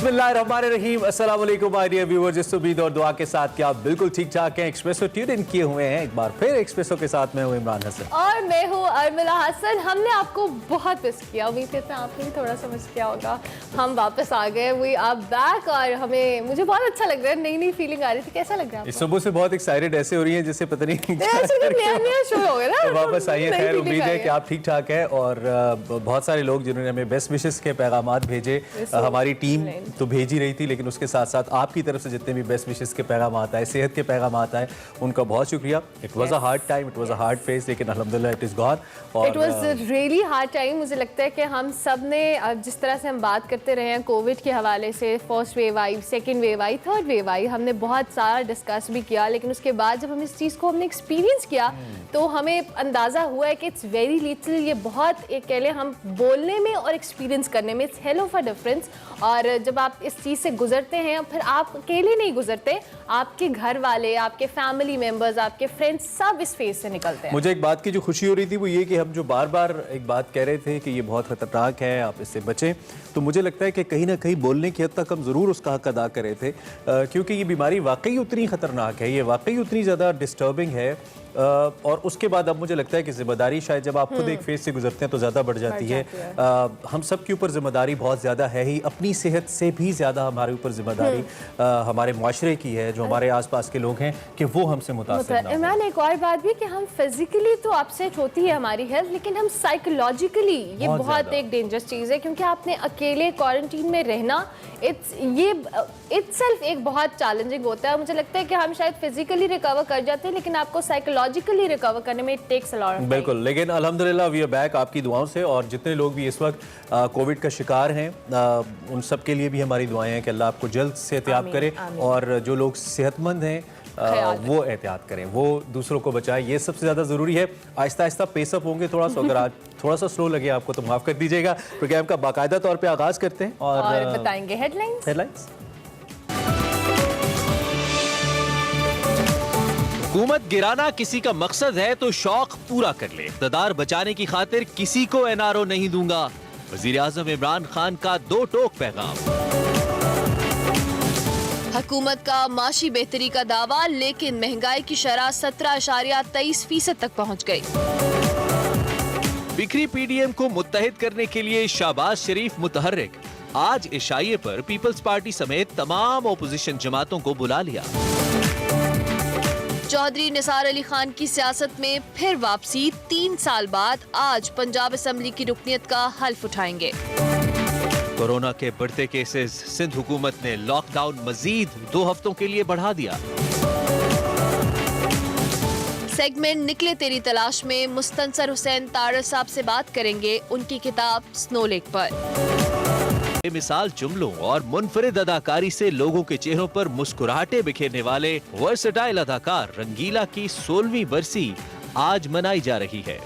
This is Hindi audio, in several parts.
बिस्मिल्लाहिर्रहमानिर्रहीम, अस्सलाम वालेकुम माय डियर व्यूअर्स। इस उम्मीद और दुआ के साथ कि आप बिल्कुल ठीक ठाक हैं। एक्सप्रेसो ट्यून इन किए हुए हैं एक बार फिर एक्सप्रेसो के साथ। मैं हूं इमरान हसन और मैं हूं अर्मिला हसन। हमने आपको बहुत मिस किया, उम्मीद करते हैं आपने भी थोड़ा सा मिस किया होगा। हम वापस आ गए, वी आर बैक और हमें मुझे बहुत अच्छा लग रहा है, नई नई फीलिंग आ रही थी। कैसा लग रहा है? इस सुबह से बहुत एक्साइटेड ऐसे हो रही है जैसे पता नहीं नया शो हो गया ना। तो वापस आई है। खैर, उम्मीद है कि आप ठीक ठाक है और बहुत सारे लोग जिन्होंने हमें बेस्ट विशेस के पैगामात भेजे, हमारी टीम तो भेज ही रही थी, लेकिन उसके साथ साथ आपकी तरफ से जितने भी बेस्ट विशेस के पैगाम आए, सेहत के पैगाम आए, उनका बहुत शुक्रिया। It was a hard time, it was a hard face, लेकिन अल्हम्दुलिल्लाह it is gone. It was really hard time. मुझे लगता है कि हम सब ने जिस तरह से हम बात करते रहे हैं कोविड के हवाले से, फर्स्ट वेव आई, सेकेंड वेव आई, थर्ड वेव आई, हमने बहुत सारा डिस्कस भी किया, लेकिन उसके बाद जब हम इस चीज़ को हमने एक्सपीरियंस किया तो हमें अंदाज़ा हुआ है कि इट्स वेरी लिटिल, ये बहुत एक कह लें हम बोलने में और एक्सपीरियंस करने में it's hell of a difference. और जब आप इस चीज़ से गुजरते हैं, फिर आप अकेले नहीं गुजरते, आपके घर वाले, आपके फैमिली मेम्बर्स, आपके फ्रेंड्स सब इस फेज से निकलते हैं। मुझे एक बात की जो खुशी हो रही थी वो ये कि हम जो बार बार एक बात कह रहे थे कि ये बहुत खतरनाक है, आप इससे बचें, तो मुझे लगता है कि कहीं ना कहीं बोलने की हद तक हम ज़रूर उसका हक अदा कर रहे थे, क्योंकि ये बीमारी वाकई उतनी ख़तरनाक है, ये वाकई उतनी ज़्यादा डिस्टर्बिंग है। और उसके बाद अब मुझे लगता है कि जिम्मेदारी शायद जब आप खुद एक फेज से गुजरते हैं तो ज़्यादा बढ़ जाती है। हम सब के ऊपर जिम्मेदारी बहुत ज़्यादा है ही, अपनी सेहत से भी ज़्यादा हमारे ऊपर जिम्मेदारी हमारे माशरे की है, जो हमारे आसपास के लोग हैं कि वो हमसे मुतासिर ना हो। इमरान, एक और बात भी कि हम फिजिकली तो अपसेट होती है हमारी हेल्थ, लेकिन हम साइकोलॉजिकली ये बहुत एक डेंजरस चीज़ है, क्योंकि आपने अकेले क्वारंटीन में रहना इट्सेल्फ एक बहुत चैलेंजिंग होता है। मुझे लगता है कि हम शायद फिजिकली रिकवर कर जाते हैं, लेकिन आपको साइकोलॉजिकली रिकवर करने में it takes a lot of time. बिल्कुल, लेकिन अल्हम्दुलिल्लाह वी आर बैक आपकी दुआओं से। और जितने लोग भी इस वक्त कोविड का शिकार हैं, उन सब के लिए भी हमारी दुआएं हैं कि अल्लाह आपको जल्द से एहतियात करे, और जो लोग सेहतमंद हैं वो एहतियात करें, वो दूसरों को बचाएं, ये सबसे ज़्यादा ज़रूरी है। आहिस्ता आहिस्ता पेसअप होंगे थोड़ा सा, अगर आज थोड़ा सा स्लो लगे आपको तो माफ़ कर दीजिएगा। प्रोग्राम का बाकायदा तौर पे आगाज़ करते हैं और बताएंगे हेडलाइंस। हुकूमत गिराना किसी का मकसद है तो शौक पूरा कर ले, इक़्तिदार बचाने की खातिर किसी को एनआरओ नहीं दूंगा, वज़ीर आज़म इमरान खान का दो टोक पैगाम। हुकूमत का माशी बेहतरी का दावा, लेकिन महंगाई की शरह 17.23% तक पहुँच गई। बिखरी पीडीएम को मुत्तहिद करने के लिए शहबाज शरीफ मुतहर्रिक, आज इशाइये पर पीपल्स पार्टी समेत तमाम ओपोजिशन जमातों को बुला लिया। चौधरी निसार अली खान की सियासत में फिर वापसी, 3 साल बाद आज पंजाब असेंबली की रुकनीत का हल्फ उठाएंगे। कोरोना के बढ़ते केसेस, सिंध हुकूमत ने लॉकडाउन मजीद 2 हफ्तों के लिए बढ़ा दिया। सेगमेंट निकले तेरी तलाश में मुस्तनसर हुसैन तारड़ साहब से बात करेंगे उनकी किताब स्नो लेक पर। मिसाल जुमलों और मुनफरिद अदाकारी से लोगों के चेहरों पर मुस्कुराहटें बिखेरने वाले वर्सटाइल अदाकार रंगीला की 16वीं बरसी आज मनाई जा रही है।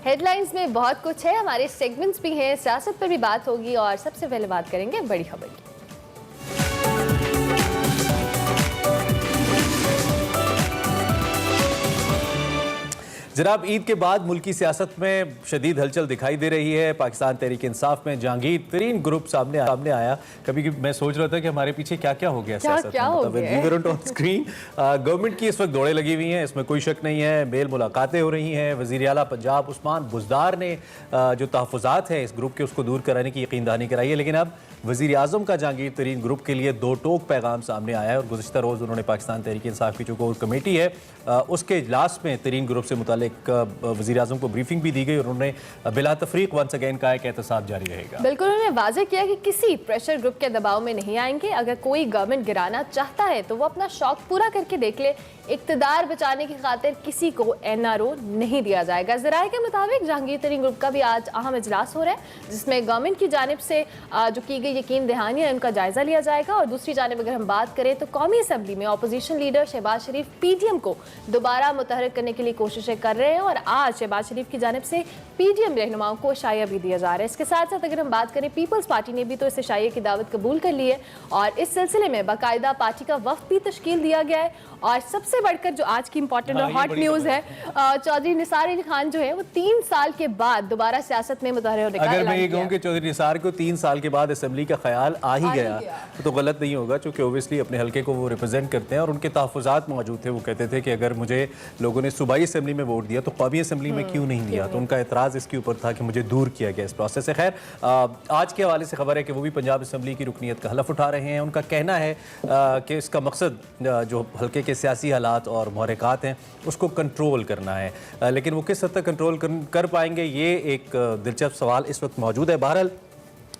हेडलाइंस में बहुत कुछ है, हमारे सेगमेंट्स भी हैं, सियासत पर भी बात होगी, और सबसे पहले बात करेंगे बड़ी खबर की। जनाब, ईद के बाद मुल्की सियासत में शदीद हलचल दिखाई दे रही है। पाकिस्तान तहरीक इंसाफ में जहांगीर तरीन ग्रुप सामने आया। कभी मैं सोच रहा था कि हमारे पीछे क्या क्या हो गया सियासत में। स्क्रीन गवर्नमेंट की इस वक्त दौड़ें लगी हुई हैं, इसमें कोई शक नहीं है। मेल मुलाकातें हो रही हैं। वज़ीर आला पंजाब उस्मान बुज़दार ने जो तहफ़्फ़ुज़ात हैं इस ग्रुप के, उसको दूर कराने की यकीनदहानी कराई है। लेकिन अब वज़ीर आज़म का जहांगीर तरीन ग्रुप के लिए 2 टोक पैगाम सामने आया है। और गुज़िश्ता रोज़ उन्होंने पाकिस्तान तहरीक इंसाफ की जो कोर कमेटी है उसके इजलास में तरीन ग्रुप से मुताल्लिक वज़ीर आज़म को ब्रीफिंग भी दी गई, और उन्होंने बिला तफरीक वंस अगेन कहा कि एहतसाब जारी रहेगा। बिल्कुल, उन्होंने वाज़ेह किया कि किसी प्रेशर ग्रुप के दबाव में नहीं आएंगे। अगर कोई गवर्नमेंट गिराना चाहता है तो वो अपना शौक पूरा करके देख ले, इक़्तिदार बचाने की खातिर किसी को एनआरओ नहीं दिया जाएगा। ज़राए के मुताबिक जहांगीर तरीन ग्रुप का भी आज अहम इजलास हो रहा है, जिसमें गवर्नमेंट की जानिब से जो की गई यकीन दहानी है उनका जायजा लिया जाएगा। और दूसरी जानिब अगर हम बात करें तो कौमी असम्बली में अपोजिशन लीडर शहबाज शरीफ पीडीएम को दोबारा मुतहर्रिक करने के लिए कोशिशें कर रहे हैं और आज शहबाज शरीफ की जानिब से पीडीएम रहनुमाओं को इशाया भी दिया जा रहा है। इसके साथ साथ अगर हम बात करें पीपल्स पार्टी ने भी तो इस इशाये की दावत कबूल कर ली है और इस सिलसिले में बाकायदा पार्टी का वफ्द भी तश्कील दिया गया है। और सबसे बढ़कर जो आज की इंपॉर्टेंट और हॉट न्यूज़ है, चौधरी निसार अली खान जो है वो 3 साल के बाद दोबारा सियासत में मुतहर्रिर होने का अगर ऐलान मैं ये किया। कहूँ कि चौधरी निसार को 3 साल के बाद असेंबली का ख्याल आ ही गया तो गलत नहीं होगा, क्योंकि ओबियसली अपने हल्के को वो रिप्रेजेंट करते हैं और उनके तहफ़्फ़ुज़ात मौजूद थे। वो कहते थे कि अगर मुझे लोगों ने सूबाई असेंबली में वोट दिया तो कौमी असेंबली में क्यों नहीं दिया, तो उनका एतराज़ इसके ऊपर था कि मुझे दूर किया गया इस प्रोसेस से। खैर आज के हवाले से खबर है कि वो भी पंजाब असेंबली की रुकनीत का हलफ उठा रहे हैं। उनका कहना है कि इसका मकसद जो हल्के के सियासी हालात और महरक़ात हैं उसको कंट्रोल करना है, लेकिन वो किस हद तक कंट्रोल कर पाएंगे ये एक दिलचस्प सवाल इस वक्त मौजूद है। बहरहाल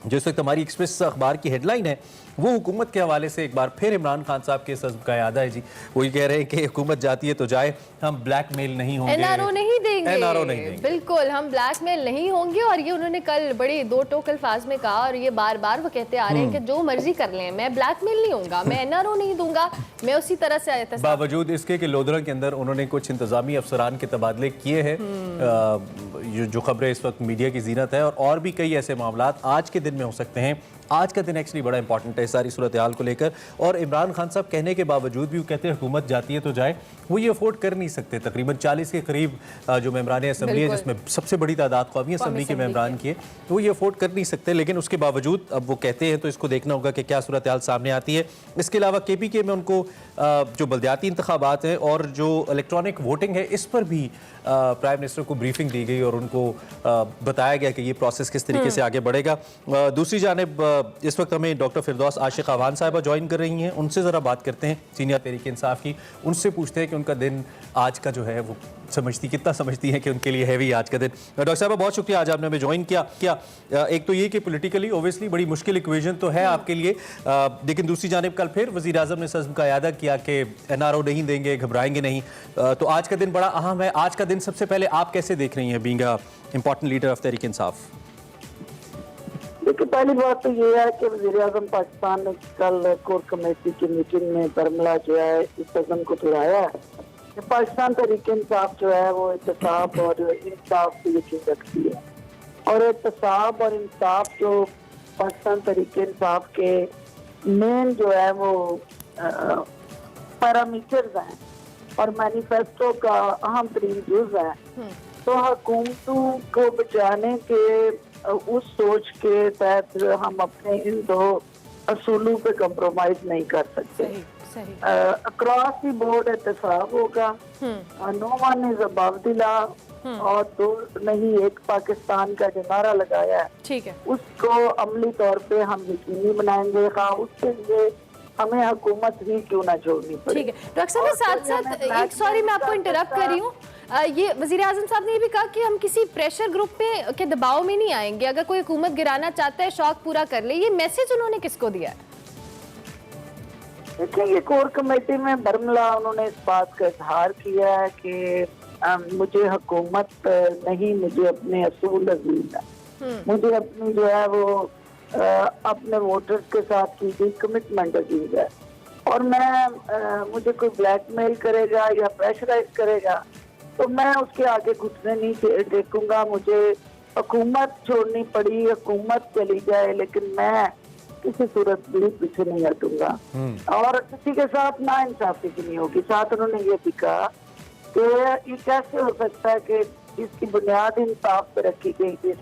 जो इस वक्त हमारी एक्सप्रेस अखबार की हेडलाइन है वो हुकूमत के हवाले से एक बार फिर इमरान खान साहब के सज़्म का याद है जी। वो ये कह रहे हैं कि हुकूमत जाती है तो जाए, हम ब्लैकमेल नहीं होंगे, एनआरओ नहीं देंगे, एनआरओ नहीं देंगे, बिल्कुल हम ब्लैकमेल नहीं होंगे। और ये उन्होंने कल बड़े 2 टोक अल्फाज में कहा और ये बार बार वो कहते आ रहे हैं कि जो मर्जी कर लें, मैं ब्लैकमेल नहीं होऊंगा, मैं एनआरओ नहीं दूंगा, मैं उसी तरह से आया था। बावजूद इसके कि लोधरा के अंदर उन्होंने कुछ इंतजामी अफसरान के तबादले किए हैं, जो खबरें इस वक्त मीडिया की जीनत है, और भी कई ऐसे मामला आज के दिन में हो सकते हैं। आज का दिन एक्चुअली बड़ा इंपॉर्टेंट है सारी सूरत हाल को लेकर। और इमरान खान साहब कहने के बावजूद भी वो कहते हैं हुकूमत जाती है तो जाए, वो ये अफोर्ड कर नहीं सकते। तकरीबन 40 के करीब जो मेम्बरान असम्बली है, जिसमें सबसे बड़ी तादाद कौमी असम्बली के मेम्बरान की है, तो वो ये अफोर्ड कर नहीं सकते। लेकिन उसके बावजूद अब वो कहते हैं तो इसको देखना होगा कि क्या सूरत हाल सामने आती है। इसके अलावा KPK में उनको जो बल्दियाती इंतखाबात हैं और जो इलेक्ट्रॉनिक वोटिंग है इस पर भी प्राइम मिनिस्टर को ब्रीफिंग दी गई और उनको बताया गया कि ये प्रोसेस किस तरीके से आगे बढ़ेगा। दूसरी जानिब इस वक्त हमें डॉक्टर फिरदौस आशिक अवान साहिबा ज्वाइन कर रही हैं, उनसे ज़रा बात करते हैं, सीनियर तहरीक इंसाफ की। उनसे पूछते हैं कि उनका दिन आज का जो है वो कितना समझती हैं कि उनके लिए हैवी आज का दिन। डॉक्टर साहब बहुत शुक्रिया आज आपने हमें ज्वाइन किया। एक तो ये कि पॉलिटिकली ओबियसली बड़ी मुश्किल इक्वेशन तो है आपके लिए, लेकिन दूसरी जानिब कल फिर वज़ीर आज़म ने सज़्म का यादा किया कि एनआरओ नहीं देंगे, घबराएंगे नहीं। तो आज का दिन बड़ा अहम है। आज का दिन सबसे पहले आप कैसे देख रही हैं being a important leader of Tehreek Insaf? देखिए, पहली बात तो ये है कि वज़ीर आज़म पाकिस्तान ने कल कोर कमेटी की मीटिंग में बरमला जो है इस कदम को दोहराया है कि पाकिस्तान तहरीक इंसाफ जो है वो इत्तेसाब और इंसाफ पे यकीन रखती है, और इत्तेसाब और इंसाफ जो पाकिस्तान तहरीक इंसाफ के मेन जो है वो पैरामीटर्स हैं और मैनिफेस्टो का अहम तरीन जुज़ है। तो हुकूमतों को बचाने के उस सोच के तहत हम अपने इन 2 असूलों पे कंप्रोमाइज नहीं कर सकते। अक्रॉस दी बोर्ड एहतसाब होगा, no one is above the law, और 2 नहीं 1 पाकिस्तान का जो नारा लगाया है, ठीक है, उसको अमली तौर पे हम यकीनी बनाएंगे। उसके लिए हमें हुकूमत ही क्यों ना छोड़नी पड़े। ठीक है डॉक्टर साहब, साथ साथ एक सॉरी मैं आपको इंटरप्ट कर रही हूँ, ये वज़ीर आज़म साहब ने ये भी कहा कि हम किसी प्रेशर ग्रुप पे के दबाव में नहीं आएंगे, अगर कोई हुकूमत गिराना चाहता है शौक पूरा कर ले। ये मैसेज उन्होंने किसको दिया है? देखिए, ये कोर कमेटी में बरमला उन्होंने इस बात का इजहार किया है कि मुझे हुकूमत नहीं, मुझे अपने असूल अजीज है, मुझे अपनी जो है वो अपने वोटर्स के साथ की गई कमिटमेंट अजीज है, और मैं मुझे कोई ब्लैकमेल करेगा या प्रेशराइज करेगा तो मैं उसके आगे घुटने नहीं देखूंगा। मुझे हुकूमत छोड़नी पड़ी, हुकूमत चली जाए, लेकिन मैं किसी सूरत भी पीछे नहीं हटूंगा और किसी के साथ ना इंसाफी की नहीं होगी। साथ उन्होंने ये भी कहा कि ये कैसे हो सकता है कि जिसकी बुनियाद इंसाफ पे रखी गई जिस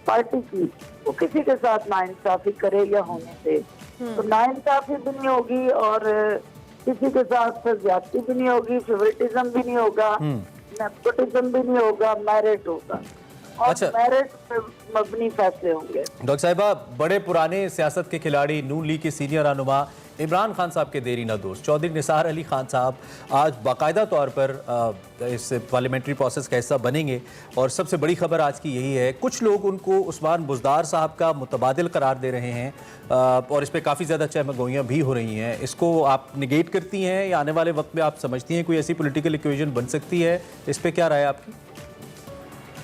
पार्टी की, वो किसी के साथ ना इंसाफी करे या होने से, तो ना इंसाफी भी नहीं होगी और किसी के साथ ज्यादती भी नहीं होगी, फेवरेटिज्म भी नहीं होगा, नेपोटिज्म भी नहीं होगा, मेरिट होगा और अच्छा, मेरिट पे मबनी फैसले होंगे। डॉक्टर साहिबा, बड़े पुराने सियासत के खिलाड़ी, नून लीग के सीनियर रहनुमा इमरान खान साहब के देरी ना दोस्त चौधरी निसार अली खान साहब आज बाकायदा तौर पर इस पार्लियामेंट्री प्रोसेस का हिस्सा बनेंगे। और सबसे बड़ी खबर आज की यही है, कुछ लोग उनको उस्मान बुज़दार साहब का मुतबादिल करार दे रहे हैं और इस पर काफ़ी ज़्यादा चहमगोइयाँ भी हो रही हैं। इसको आप निगेट करती हैं या आने वाले वक्त में आप समझती हैं कोई ऐसी पॉलिटिकल इक्वेशन बन सकती है? इस पर क्या राय है आपकी?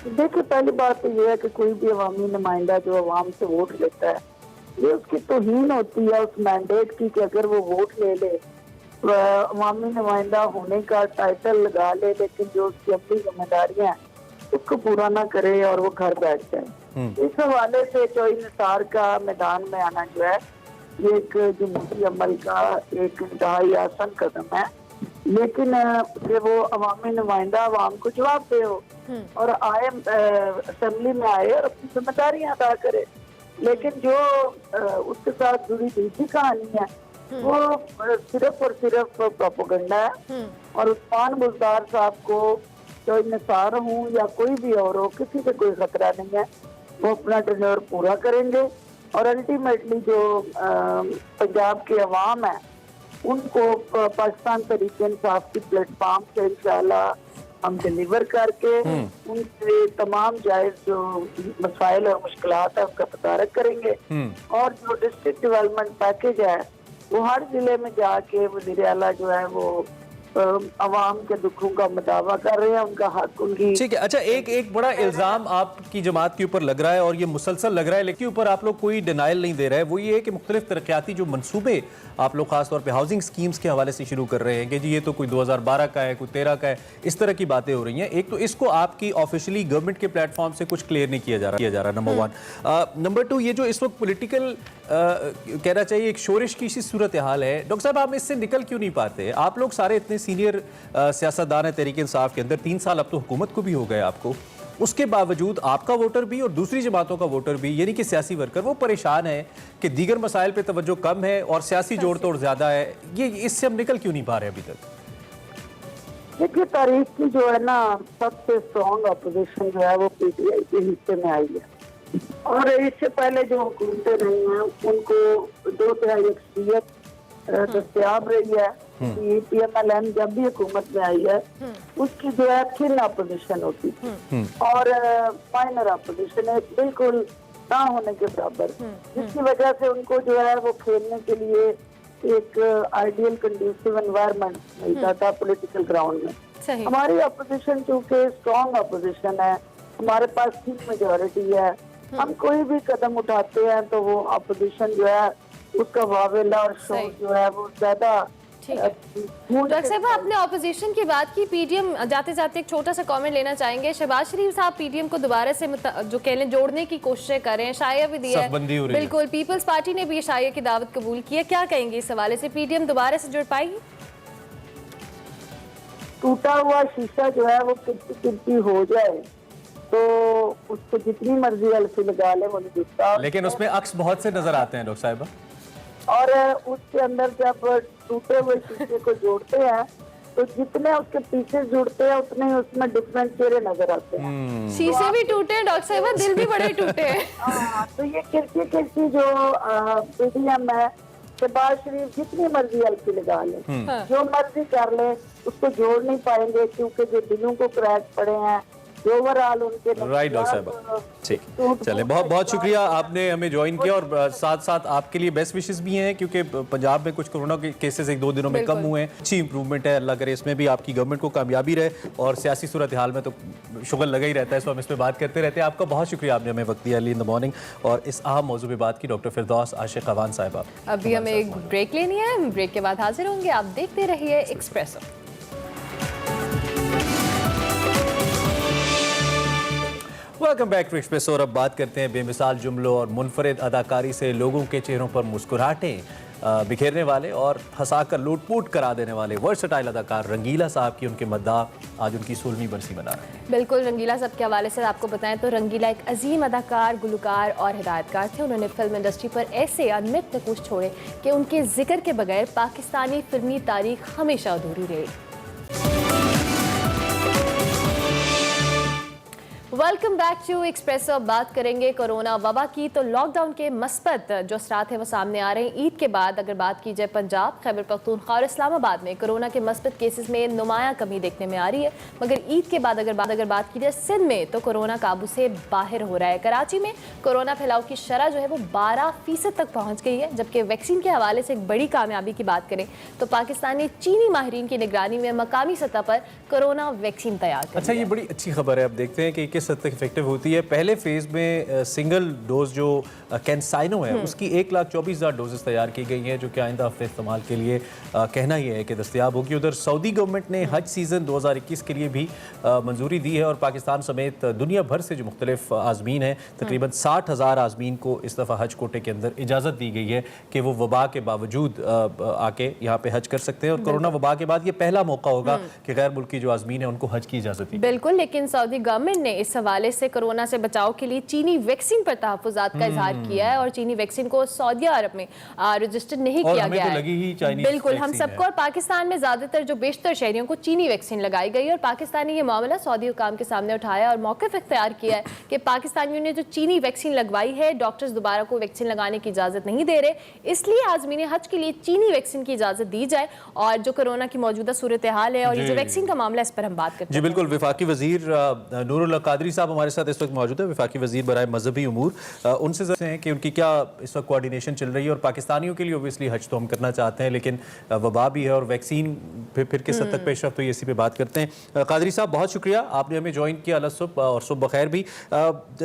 देखिए, पहली बात तो ये है कि कोई भी अवामी नुमाइंदा जो अवाम से वोट लेता है, ये उसकी तौहीन होती है उस मैंडेट की कि अगर वो वोट ले ले, अवामी नुमाइंदा होने का टाइटल लगा ले, लेकिन जो उसकी अपनी जिम्मेदारियां हैं उसको पूरा ना करे और वो घर बैठ जाए। इस हवाले से चौई निसार का मैदान में आना जो है, ये एक जमहूरी अमल का एक इंतहाई आसान कदम है, लेकिन कि वो अवामी नुमाइंदा अवाम को जवाब दे हो और आए असेंबली में आए और अपनी जिम्मेदारियां अदा करे। लेकिन जो उसके साथ जुड़ी दूसरी कहानी है वो सिर्फ और सिर्फ प्रोपेगेंडा है। और उस्मान बुज़दार साहब को, चाहे निसार हूँ या कोई भी और हो, किसी से कोई खतरा नहीं है, वो अपना टेन्योर पूरा करेंगे और अल्टीमेटली जो पंजाब के अवाम है उनको पाकिस्तान तहरीक इंसाफ की प्लेटफॉर्म से इंशाल्लाह हम डिलीवर करके उनसे तमाम जायज जो मसाइल और मुश्किलात है उनका तदारक करेंगे। और जो डिस्ट्रिक्ट डेवलपमेंट पैकेज है वो हर जिले में जाके वज़ीर आला जो है वो अवाम के दुखों का मुदावा कर रहे हैं, उनका हक उनकी। ठीक है, अच्छा एक बड़ा इल्जाम आपकी जमात के ऊपर लग रहा है और ये मुसलसल लग रहा है, लेकिन ऊपर आप लोग कोई डिनाइल नहीं दे रहे हैं, वो ये है कि मुख्तलिफ तरक्याती जो मंसूबे आप लोग खासतौर पे हाउसिंग स्कीम्स के हवाले से शुरू कर रहे हैं कि जी ये तो कोई 2012 का है, कोई 13 का है, इस तरह की बातें हो रही हैं। एक तो इसको आपकी ऑफिशियली गवर्नमेंट के प्लेटफॉर्म से कुछ क्लियर नहीं किया जा रहा नंबर 1। नंबर 2, ये जो इस वक्त पॉलिटिकल कहना चाहिए एक शोरिश की सी सूरत हाल है, डॉक्टर साहब आप इससे निकल क्यों नहीं पाते? आप लोग सारे इतने सीनियर सियासतदान है तहरीक इंसाफ के अंदर, 3 साल अब तो हुकूमत को भी हो गए आपको, उसके बावजूद आपका वोटर भी और दूसरी जमातों का वोटर भी यानी कि सियासी वर्कर वो परेशान है कि दीगर मसाइल पे तवज्जो कम है और सियासी जोड़ तोड़ ज्यादा है। ये इससे हम निकल क्यों नहीं पा रहे अभी तक? देखिए, तारीख की जो है ना सबसे स्ट्रॉन्ग अपोजिशन जो है वो पीटीआई के हिस्से में आई है और इससे पहले जो हुकूमतें रही हैं उनको 2/3 अक्सरियत दस्तयाब रही है। पीएमएलएन जब भी हुकूमत में आई है उसकी जो है थिन अपोजिशन होती थी और माइनर अपोजिशन है बिल्कुल ना होने के बराबर, जिसकी वजह से उनको जो है वो खेलने के लिए एक आइडियल कंडीसिव एनवायरनमेंट मिलता था पॉलिटिकल ग्राउंड में। हमारी अपोजिशन चूंकि स्ट्रॉन्ग अपोजिशन है, हमारे पास थिन मेजोरिटी है, हम कोई भी कदम उठाते हैं तो वो अपोजिशन जो है उसका वावेला और शोर जो है वो ज्यादा। डॉक्टर साहब आपने ऑपोजिशन की बात की, पीडीएम जाते जाते एक छोटा सा कमेंट लेना चाहेंगे। शहबाज शरीफ साहब पीडीएम को दोबारा से जो कह लें जोड़ने की कोशिश कर रहे हैं, शाया भी दिया है, बिल्कुल पीपल्स पार्टी ने भी शाया की दावत कबूल की है, क्या कहेंगे इस हवाले से? पीडीएम दोबारा से जुड़ पाएगी? टूटा हुआ शीशा जो है वो किरती हो जाए तो उसको जितनी मर्जी अल्फी लगा ले वो नहीं दिखता, लेकिन उसमें अक्स बहुत से नजर आते हैं डॉक्टर साहिबा। और उसके अंदर जब टूटे हुए शीशे को जोड़ते हैं तो जितने उसके पीछे जुड़ते हैं उतने ही उसमें डिफरेंट चेहरे नजर आते हैं। शीशे भी टूटे हैं डॉक्टर साहब, दिल भी बड़े टूटे हैं। तो ये किरती जो पीडीएम है, शहबाज शरीफ जितनी मर्जी अल्फी लगा ले, जो मर्जी कर ले, उसको जोड़ नहीं पाएंगे क्योंकि जो दिलों को क्रैक पड़े हैं ओवरऑल उनके। राइट डॉक्टर साहब, ठीक, चले बहुत बहुत शुक्रिया आपने हमें ज्वाइन किया और साथ साथ आपके लिए बेस्ट विशेस भी हैं क्योंकि पंजाब में कुछ कोरोना के केसेस 1-2 दिनों में कम हुए हैं, अच्छी इंप्रूवमेंट है, अल्लाह करे इसमें भी आपकी गवर्नमेंट को कामयाबी रहे और सियासी सूरत हाल में तो शुगल लगा ही रहता है, सो हम इस पर बात करते रहते हैं। आपका बहुत शुक्रिया, आपने हमें वक्त दिया अर्ली इन द मॉर्निंग और इस अहम मौजू पर बात की। डॉक्टर फिरदौस आशिक अवान साहिबा, अभी हमें एक ब्रेक लेनी है, ब्रेक के बाद हाजिर होंगे, आप देखते रहिए Expresso. Welcome back to Expresso और अब बात करते हैं बेमिसाल जुमलों और मुनफरिद अदाकारी से लोगों के चेहरों पर मुस्कुराहटें बिखेरने वाले और हंसाकर लूट-पूट करा देने वाले वर्सटाइल अदाकार रंगीला साहब की उनके मद्दाह आज उनकी 16वीं बरसी मना रहे हैं। बिल्कुल, रंगीला साहब के हवाले से आपको बताएं तो रंगीला एक अजीम अदाकार, गुलकार और हिदायतकार थे। उन्होंने फिल्म इंडस्ट्री पर ऐसे अनमित नकूश छोड़े कि उनके जिक्र के बगैर पाकिस्तानी फिल्मी तारीख हमेशा अधूरी रही। Welcome back to Expresso. अब बात करेंगे कोरोना वबा की, तो लॉकडाउन के मस्बत जो असरात हैं वो सामने आ रहे हैं। ईद के बाद अगर बात की जाए पंजाब, खैबर पख्तूनख्वा और इस्लामाबाद में कोरोना के मस्बत केसेस में नुमाया कमी देखने में आ रही है, मगर ईद के बाद अगर बात की जाए सिंध में तो कोरोना काबू से बाहर हो रहा है। कराची में कोरोना फैलाव की शरह जो है वो 12% तक पहुँच गई है, जबकि वैक्सीन के हवाले से एक बड़ी कामयाबी की बात करें तो पाकिस्तानी चीनी माहिरीन की निगरानी में मकामी सतह पर कोरोना वैक्सीन तैयार कर। अच्छा, ये बड़ी अच्छी खबर है। अब देखते हैं कि किस किस हद तक इफेक्टिव होती है। पहले फेज में सिंगल डोज जो कैंसाइनो है उसकी 1,24,000 डोजेस तैयार की गई हैं, जो कि आइंदा हफ्ते इस्तेमाल के लिए कहना यह है कि दस्तयाब होगी। उधर सऊदी गवर्नमेंट ने हज सीज़न 2021 के लिए भी मंजूरी दी है और पाकिस्तान समेत दुनिया भर से जो मुख्तलिफ आज़मीन हैं, तकरीबन 60,000 आज़मीन को इस दफ़ा हज कोटे के अंदर इजाज़त दी गई है कि वो वबा के बावजूद आके यहाँ पे हज कर सकते हैं। और कोरोना वबा के बाद ये पहला मौका होगा कि गैर मुल्की जो आज़मीन है उनको हज की इजाज़त दी। बिल्कुल, लेकिन सऊदी गवर्नमेंट ने इस हवाले से कोरोना से बचाव के लिए चीनी वैक्सीन पर तहफ़्फ़ुज़ात का इजहार किया है और चीनी वैक्सीन को सऊदी अरब में रजिस्टर नहीं किया गया है। लगी ही चाइनीज बिल्कुल, हम सबको और पाकिस्तान में ज़्यादातर जो बेशतर शहरियों को चीनी वैक्सीन लगाई गई और पाकिस्तान ने ये मामला सऊदी हुकाम के सामने उठाया और मौक़िफ़ इख्तियार किया है कि पाकिस्तानियों ने जो चीनी वैक्सीन लगवाई है, डॉक्टर्स दोबारा को वैक्सीन लगाने की इजाज़त नहीं दे रहे, इसलिए आज़मीन हज के लिए चीनी वैक्सीन की इजाज़त दी जाए। और जो कोरोना की मौजूदा सूरत हाल है और ये जो वैक्सीन का मामला, इस पर हम बात करते हैं। जी बिल्कुल, वफाकी वज़ीर नूरुल कादरी साहब हमारे साथ इस वक्त मौजूद है, वफाकी वज़ीर बराए मजहबी उमूर। उनसे ज़रूरत है कि उनकी क्या इस वक्त कोऑर्डिनेशन चल रही है। और पाकिस्तानियों के लिए ओबियसली हज तो हम करना चाहते हैं, लेकिन वबा भी है और वैक्सीन फिर किस हद तक पेशरफ्त हुई, इसी पे बात करते हैं। कादरी साहब, बहुत शुक्रिया, आपने हमें ज्वाइन किया अल सुबह और सुबह बखैर भी।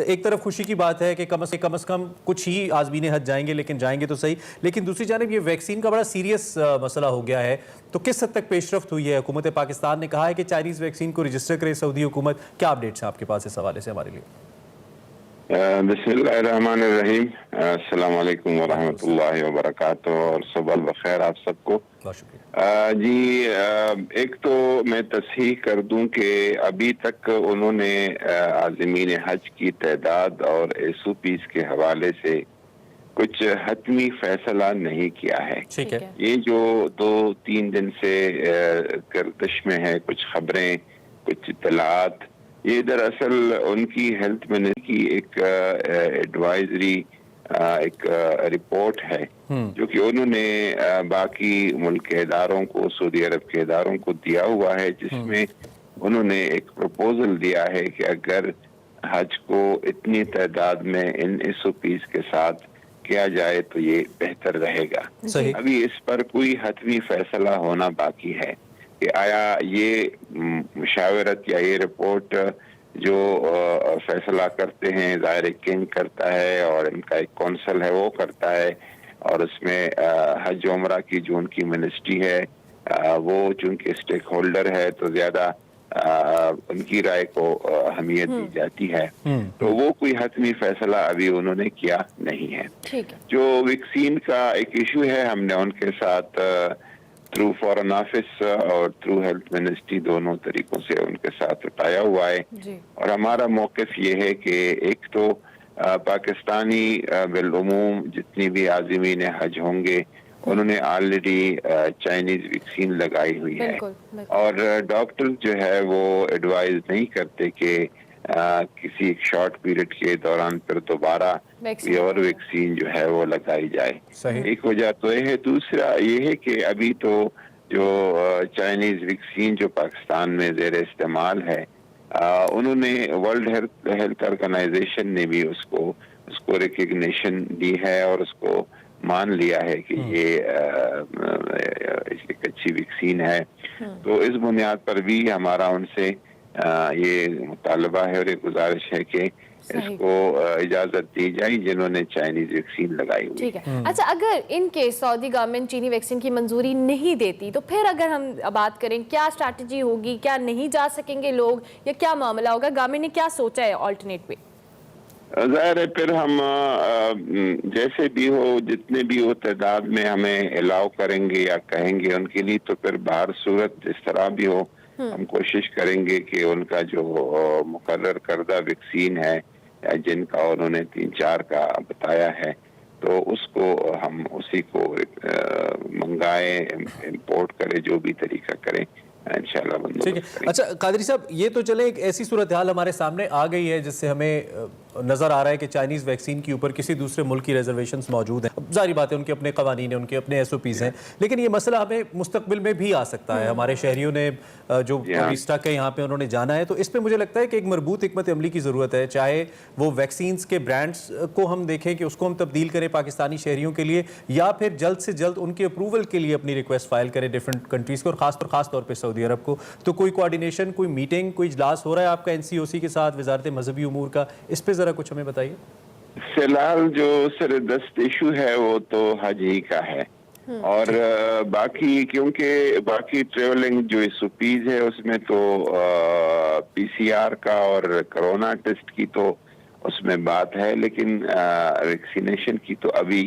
एक तरफ खुशी की बात है कि कम से कम कुछ ही आज़मीन हज जाएंगे, लेकिन जाएंगे तो सही। लेकिन दूसरी जानिब ये वैक्सीन का बड़ा सीरियस मसला हो गया है, तो किस हद तक पेशरफ्त हुई है? हुकूमत पाकिस्तान ने कहा है कि चाइनीज़ वैक्सीन को रजिस्टर करे सऊदी हुकूमत। क्या अपडेट्स हैं आपके पास इस हवाले से हमारे लिए? बिस्मिल्लाहिर्रहमानिर्रहीम, अस्सलाम वालेकुम वरहमतुल्लाहि वबरकातुहू और सुबह बखैर आप सबको। बहुत शुक्रिया जी, एक तो मैं तस्हीह कर दूं कि अभी तक उन्होंने आज़मीन हज की तादाद और SOPs के हवाले से कुछ हतमी फैसला नहीं किया है। ठीक है। ये जो 2-3 दिन से गर्दिश में है कुछ खबरें, कुछ इत्तलात, ये दरअसल उनकी हेल्थ मिनिस्ट्री की एक एडवाइजरी, एक रिपोर्ट है जो कि उन्होंने बाकी मुल्क के इदारों को, सऊदी अरब के इदारों को दिया हुआ है, जिसमें उन्होंने एक प्रपोजल दिया है कि अगर हज को इतनी तादाद में इन SOPs के साथ किया जाए तो ये बेहतर रहेगा। सही। अभी इस पर कोई हतमी फैसला होना बाकी है कि आया ये मुशावरत या ये रिपोर्ट जो फैसला करते हैं, ज़ाहिर किंग करता है और इनका एक कौंसल है वो करता है, और उसमें हज उमरा की जो उनकी मिनिस्ट्री है वो चूंकि स्टेक होल्डर है तो ज्यादा उनकी राय को अहमियत दी जाती है। तो वो कोई हतमी फैसला अभी उन्होंने किया नहीं है। ठीक है। जो वैक्सीन का एक इशू है, हमने उनके साथ थ्रू फॉरेन ऑफिस और थ्रू हेल्थ मिनिस्ट्री दोनों तरीकों से उनके साथ उठाया हुआ है जी। और हमारा मौक़िफ़ ये है कि एक तो पाकिस्तानी बिलउमूम जितनी भी आज़मीन हज होंगे उन्होंने ऑलरेडी चाइनीज वैक्सीन लगाई हुई है और डॉक्टर जो है वो एडवाइज नहीं करते कि किसी एक शॉर्ट पीरियड के दौरान फिर दोबारा कोई और वैक्सीन जो है वो लगाई जाए। एक वजह तो ये है, दूसरा ये है कि अभी तो जो चाइनीज वैक्सीन जो पाकिस्तान में ज़ेर इस्तेमाल है, उन्होंने वर्ल्ड हेल्थ ऑर्गेनाइजेशन ने भी उसको रिकग्निशन दी है और उसको मान लिया है कि ये एक अच्छी वैक्सीन है। तो इस बुनियाद पर भी हमारा उनसे ये मुतालबा है और एक गुजारिश है कि इसको इजाजत दी जाए जिन्होंने चाइनीज वैक्सीन लगाई हुई। ठीक है। अच्छा, अगर इनके सऊदी गवर्नमेंट चीनी वैक्सीन की मंजूरी नहीं देती तो फिर अगर हम बात करें क्या स्ट्रैटेजी होगी, क्या नहीं जा सकेंगे लोग या क्या मामला होगा? गवर्नमेंट ने क्या सोचा है ऑल्टरनेट पे? ज़ाहिर है फिर हम जैसे भी हो, जितने भी हो तादाद में हमें अलाउ करेंगे या कहेंगे उनके लिए, तो फिर बाहर सूरत जिस तरह भी हो हम कोशिश करेंगे कि उनका जो मुकर्रर करदा वैक्सीन है या जिनका उन्होंने 3-4 का बताया है तो उसको हम उसी को मंगाएं, इंपोर्ट करें, जो भी तरीका करें इंशाल्लाह। ठीक है। अच्छा कादरी साहब, ये तो चले एक ऐसी सूरत हाल हमारे सामने आ गई है जिससे हमें नजर आ रहा है कि चाइनीज वैक्सीन के ऊपर किसी दूसरे मुल्क की रिजर्वेशंस मौजूद हैं। जारी बात है उनके अपने कवानीन हैं, उनके अपने SOPs हैं, लेकिन ये मसला हमें मुस्तकबिल में भी आ सकता है। हमारे शहरियों ने जो अभी स्टक है यहाँ पे उन्होंने जाना है, तो इस पे मुझे लगता है कि एक मरबूत हिकमत अमली की ज़रूरत है, चाहे वो वैक्सीन्स के ब्रांड्स को हम देखें कि उसको हम तब्दील करें पाकिस्तानी शहरियों के लिए, या फिर जल्द से जल्द उनके अप्रूवल के लिए अपनी रिक्वेस्ट फाइल करें डिफरेंट कंट्रीज़ को, और ख़ास तौर पर सऊदी अरब को। तो कोई कोऑर्डिनेशन, कोई मीटिंग, कोई इजलास हो रहा है आपका NCOC के साथ, वजारत मजहबी उमूर का? इस पे ज़रा कुछ हमें बताइए। फिलहाल जो सरदस्त इशू है वो तो हज ही का है, और बाकी क्योंकि बाकी ट्रेवलिंग जो SOPs है उसमें तो PCR का और कोरोना टेस्ट की तो उसमें बात है, लेकिन वैक्सीनेशन की तो अभी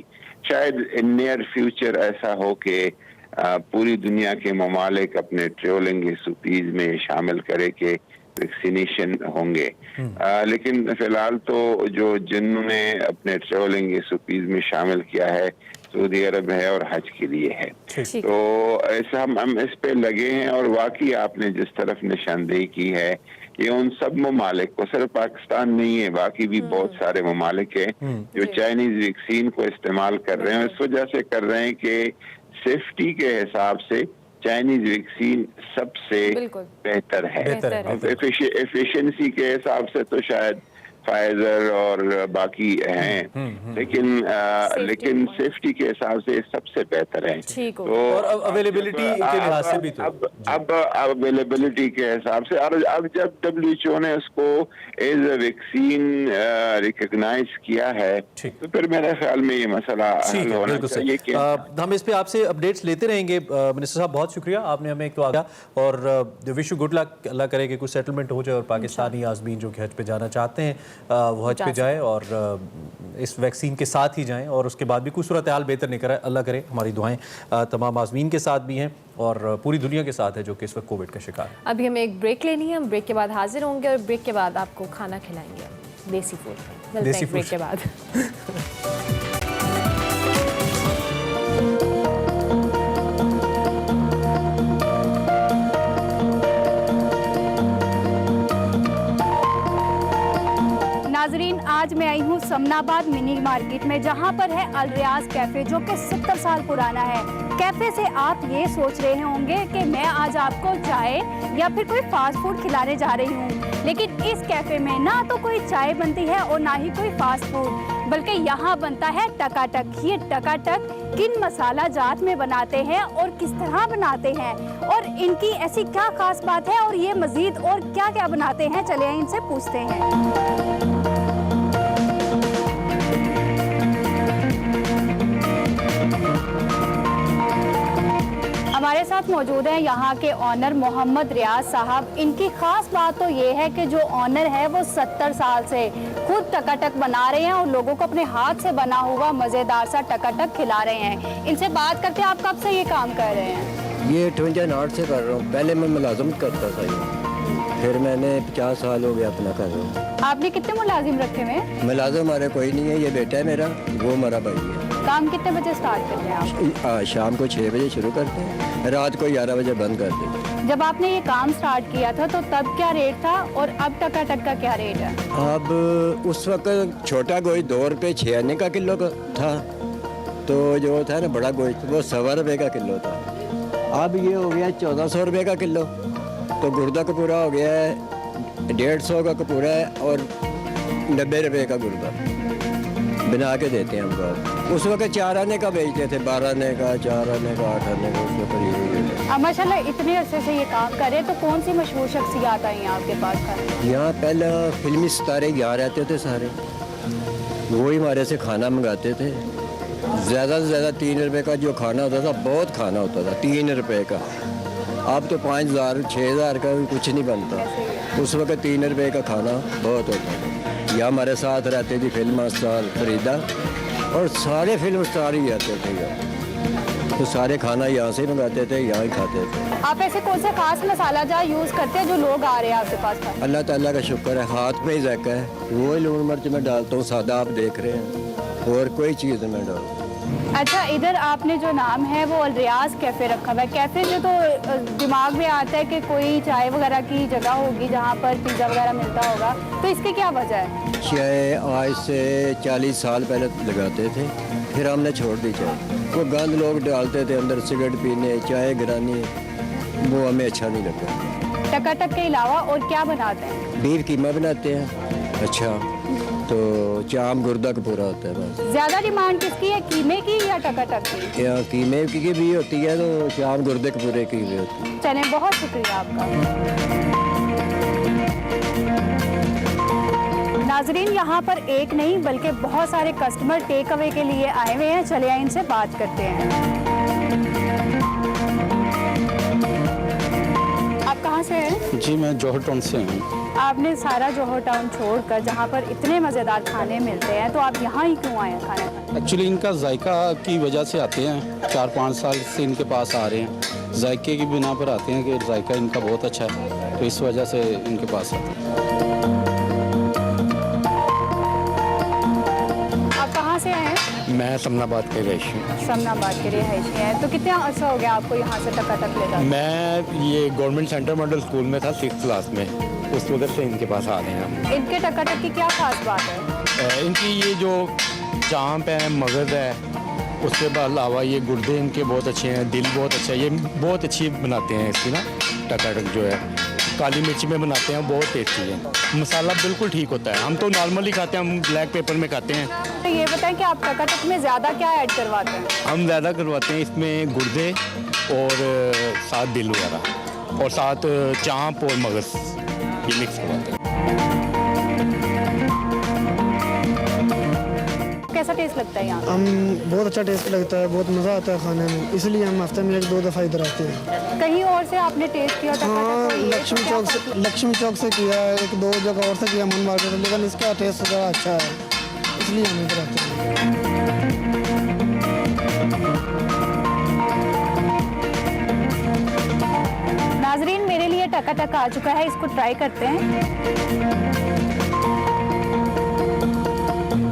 शायद इन नियर फ्यूचर ऐसा हो कि पूरी दुनिया के ममालिक अपने ट्रेवलिंग SOPs में शामिल करे कि वैक्सीनेशन होंगे। लेकिन फिलहाल तो जो जिन्होंने अपने ट्रेवलिंग SOPs में शामिल किया है सऊदी अरब है और हज के लिए है, तो ऐसा हम इस पे लगे हैं। और वाकई आपने जिस तरफ निशानदेही की है, ये उन सब ममालिक को, सिर्फ पाकिस्तान नहीं है, बाकी भी बहुत सारे ममालिक हैं जो चाइनीज वैक्सीन को इस्तेमाल कर रहे हैं। इस वजह से कर रहे हैं कि सेफ्टी के हिसाब से चाइनीज वैक्सीन सबसे बेहतर है। एफिशिएंसी के हिसाब से तो शायद फाइजर और बाकी हैं, लेकिन सेफ्टी के हिसाब से सबसे बेहतर है। तो और अवेलेबिलिटी के लिहाज से भी, तो अब अवेलेबिलिटी के हिसाब से, और अब जब WHO ने उसको एज ए वैक्सीन रिकॉग्नाइज किया है, तो फिर मेरे ख्याल में ये मसला हल होना चाहिए कि हम इस पे आपसे अपडेट्स लेते रहेंगे। मिनिस्टर साहब बहुत शुक्रिया, आपने हमें एक तो आगा, और विश यू गुड लक, अल्लाह करे कि कुछ सेटलमेंट हो जाए और पाकिस्तानी आज़मीन जो कि हज पे जाना चाहते हैं वो हज पे जाए और इस वैक्सीन के साथ ही जाएं, और उसके बाद भी कुछ सूरत हाल बेहतर नहीं करा, अल्लाह करे। हमारी दुआएं तमाम आज़मीन के साथ भी हैं और पूरी दुनिया के साथ है जो कि इस वक्त कोविड का शिकार है। अभी हमें एक ब्रेक लेनी है, हम ब्रेक के बाद हाजिर होंगे और ब्रेक के बाद आपको खाना खिलाएंगे देसी फूड। मिलते हैं ब्रेक के बाद। नाजरीन, आज मैं आई हूँ समनाबाद मिनी मार्केट में, जहाँ पर है अल रियाज कैफे जो कि 70 साल पुराना है। कैफे से आप ये सोच रहे होंगे कि मैं आज आपको चाय या फिर कोई फास्ट फूड खिलाने जा रही हूँ, लेकिन इस कैफे में ना तो कोई चाय बनती है और ना ही कोई फास्ट फूड, बल्कि यहाँ बनता है टकाटक। ये टकाटक किन मसाला जात में बनाते हैं और किस तरह बनाते हैं, और इनकी ऐसी क्या खास बात है, और ये मजीद और क्या क्या बनाते हैं, चलिए इनसे पूछते हैं। हमारे साथ मौजूद हैं यहाँ के ऑनर मोहम्मद रियाज साहब। इनकी खास बात तो ये है कि जो ऑनर है वो 70 साल से खुद टकाटक बना रहे हैं और लोगों को अपने हाथ से बना हुआ मज़ेदार सा टकाटक खिला रहे हैं। इनसे बात करते हैं, आप कब से ये काम कर रहे हैं? ये 28 से कर रहा हूँ। पहले मैं मुलाजमत करता था ये, फिर मैंने 50 साल हो गया अपना कर रहा हूँ। आपने कितने मुलाजिम रखे हुए? मुलाजिम हमारे कोई नहीं है, ये बेटा है मेरा, वो हमारा भाई है। काम कितने बजे स्टार्ट करते हैं आप? शाम को 6 बजे शुरू करते हैं, रात को 11 बजे बंद कर देते हैं। जब आपने ये काम स्टार्ट किया था तो तब क्या रेट था और अब टकाटक का क्या रेट है? अब उस वक्त छोटा गोश्त 2 रुपये 6 आने का किलो का था, तो जो था ना बड़ा गोश्त वो 1.25 रुपये का किलो था। अब ये हो गया 1400 रुपये का किलो, तो गुर्दा कपूरा हो गया है 150 का कपूरा है, और 90 रुपये का गुर्दा बना के देते हैं हमको। उस वक्त 4 आने का बेचते थे, 12 आने का, 4 आने का, 8 आने का, उसमें करीब। माशाल्लाह इतने अरसे से ये काम करे, तो कौन सी मशहूर शख्सियात आई हैं आपके पास? यहाँ पहले फिल्मी सितारे यहाँ रहते थे सारे, वही हमारे से खाना मंगाते थे। ज़्यादा से ज़्यादा 3 रुपये का जो खाना होता था, बहुत खाना होता था 3 रुपये का। अब तो 5000 6000 का भी कुछ नहीं बनता। उस वक्त 3 रुपये का खाना बहुत होता था। यहाँ हमारे साथ रहते थे फिल्म स्टार फरीदा, और सारे फिल्म स्टार ही आते थे यहाँ, तो सारे खाना यहाँ से मंगाते थे, यहाँ ही खाते थे। आप ऐसे कौन से खास मसाला जहाँ यूज़ करते हैं जो लोग आ रहे हैं आपके पास? अल्लाह ताला का शुक्र है, हाथ में ही जायका है, वही लून मिर्च में डालता हूँ, सादा आप देख रहे हैं, और कोई चीज़ में डालता। अच्छा, इधर आपने जो नाम है वो अल रियाज कैफ़े रखा हुआ है। कैफ़े जो तो दिमाग में आता है कि कोई चाय वगैरह की जगह होगी जहाँ पर पिज़्ज़ा वगैरह मिलता होगा, तो इसकी क्या वजह है? चाय आज से 40 साल पहले लगाते थे, फिर हमने छोड़ दी चाय। वो गंद लोग डालते थे अंदर, सिगरेट पीने, चाय गिरानी, वो हमें अच्छा नहीं लगता। टकाटक के अलावा और क्या बनाते हैं? बीफ कीमा बनाते हैं। अच्छा, तो चाम गुर्दा का पूरा होता है बस। ज्यादा डिमांड किसकी है, कीमे की या टकाटक की? या कीमे की भी होती है, तो चाम गुर्दे के पूरे की भी होती है। चलें, बहुत शुक्रिया आपका। नाजरीन, यहाँ पर एक नहीं बल्कि बहुत सारे कस्टमर टेक अवे के लिए आए हुए हैं। चलिए इनसे बात करते हैं। आप कहाँ से हैं? जी, मैं जौहर टाउन से हूँ। आपने सारा जौहर टाउन छोड़कर जहाँ पर इतने मज़ेदार खाने मिलते हैं, तो आप यहाँ ही क्यों आए हैं खाना खाने? एक्चुअली इनका जायका की वजह से आते हैं, 4-5 साल से इनके पास आ रहे हैं। जायके की बिना पर आते हैं कि जायका इनका बहुत अच्छा है, तो इस वजह से इनके पास आते हैं। आप कहाँ से आए हैं? मैं समनाबाद के रहायशी हूँ। समनाबाद के रिहायशी हैं। तो कितना अर्सा हो गया आपको यहाँ से टकाटक ले जाते? मैं ये गवर्नमेंट सेंटर मॉडल स्कूल में था 6th क्लास में, उस वक्त से इनके पास आ रहे हैं हम। इनके टकाटक की क्या खास बात है? इनकी ये जो चांप है, मगज़ है, उसके बाद अलावा ये गुर्दे इनके बहुत अच्छे हैं, दिल बहुत अच्छा है। ये बहुत अच्छी बनाते हैं इसकी ना टकाटक जो है, काली मिर्च में बनाते हैं, बहुत टेस्टी है। मसाला बिल्कुल ठीक होता है। हम तो नॉर्मली खाते हैं, हम ब्लैक पेपर में खाते हैं। तो ये बताएं कि आप टकाटक में ज़्यादा क्या ऐड करवाते हैं? हम ज़्यादा करवाते हैं इसमें गुर्दे और साथ दिल वगैरह, और साथ चांप और मगज़, ये मिक्स करवाते हैं। कैसा टेस्ट लगता है यहाँ? बहुत अच्छा टेस्ट लगता है, बहुत मज़ा आता है खाने में, इसलिए हम हफ्ते में 1-2 दफ़ा इधर आते हैं। कहीं और से आपने टेस्ट किया टकाटक? हाँ, कोई है? लक्ष्मी चौक से किया है, 1-2 जगह और से किया मन मार्केट, लेकिन इसका टेस्ट ज़रा अच्छा है, इसलिए हम इधर आते हैं। नाजरीन, मेरे लिए टकाटक आ चुका है, इसको ट्राई करते हैं।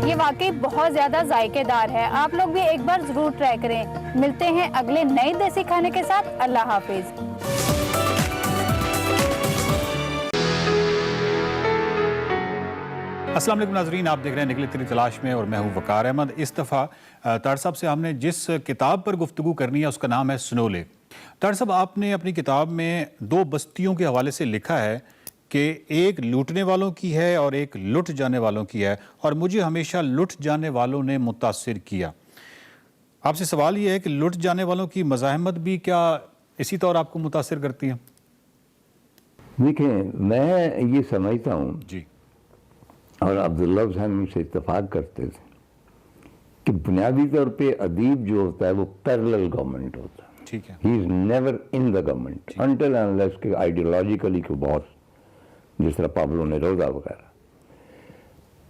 ये वाकई बहुत ज़्यादा जायकेदार है, आप लोग भी एक बार ज़रूर ट्राई करें। मिलते हैं अगले नए देसी खाने के साथ। अल्लाह हाफिज। अस्सलाम वालेकुम नाजरीन, आप देख रहे हैं निकली तेरी तलाश में और मैं हूं वकार अहमद। इस दफ़ा तार साहब से हमने जिस किताब पर गुफ्तगू करनी है उसका नाम है स्नो लेक। तार साहब, आपने अपनी किताब में 2 बस्तियों के हवाले से लिखा है कि एक लूटने वालों की है और एक लुट जाने वालों की है, और मुझे हमेशा लुट जाने वालों ने मुतासिर किया। आपसे सवाल ये है कि लुट जाने वालों की मज़ाहमत भी क्या इसी तौर आपको मुतासिर करती है? देखें, मैं ये समझता हूँ जी, और अब्दुल्ला हुसैन से इत्तफाक करते थे कि बुनियादी तौर पे अदीब जो होता है वो पैरेलल गवर्नमेंट होता है। ठीक है। He is never in the government until unless के आइडियोलॉजिकली को बहुत, जिस तरह पाब्लो नेरूदा वगैरह।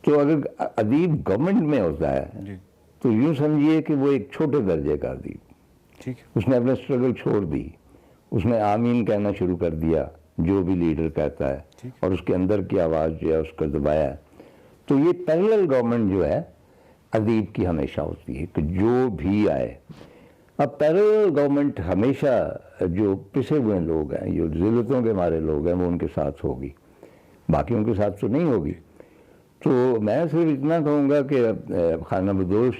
तो अगर अदीब गवर्नमेंट में होता है तो यूँ समझिए कि वो एक छोटे दर्जे का अदीब, ठीक है। उसने अपने स्ट्रगल छोड़ दी, उसने आमीन कहना शुरू कर दिया जो भी लीडर कहता है, और उसके अंदर की आवाज़ जो है उसको दबाया। तो ये पैरेलल गवर्नमेंट जो है अदीब की हमेशा होती है कि जो भी आए। अब पैरेलल गवर्नमेंट हमेशा जो पिसे हुए लोग हैं, जो ज़िल्लतों के मारे लोग हैं, वो उनके साथ होगी, बाकी उनके साथ तो नहीं होगी। तो मैं सिर्फ इतना कहूँगा कि खाना बदोश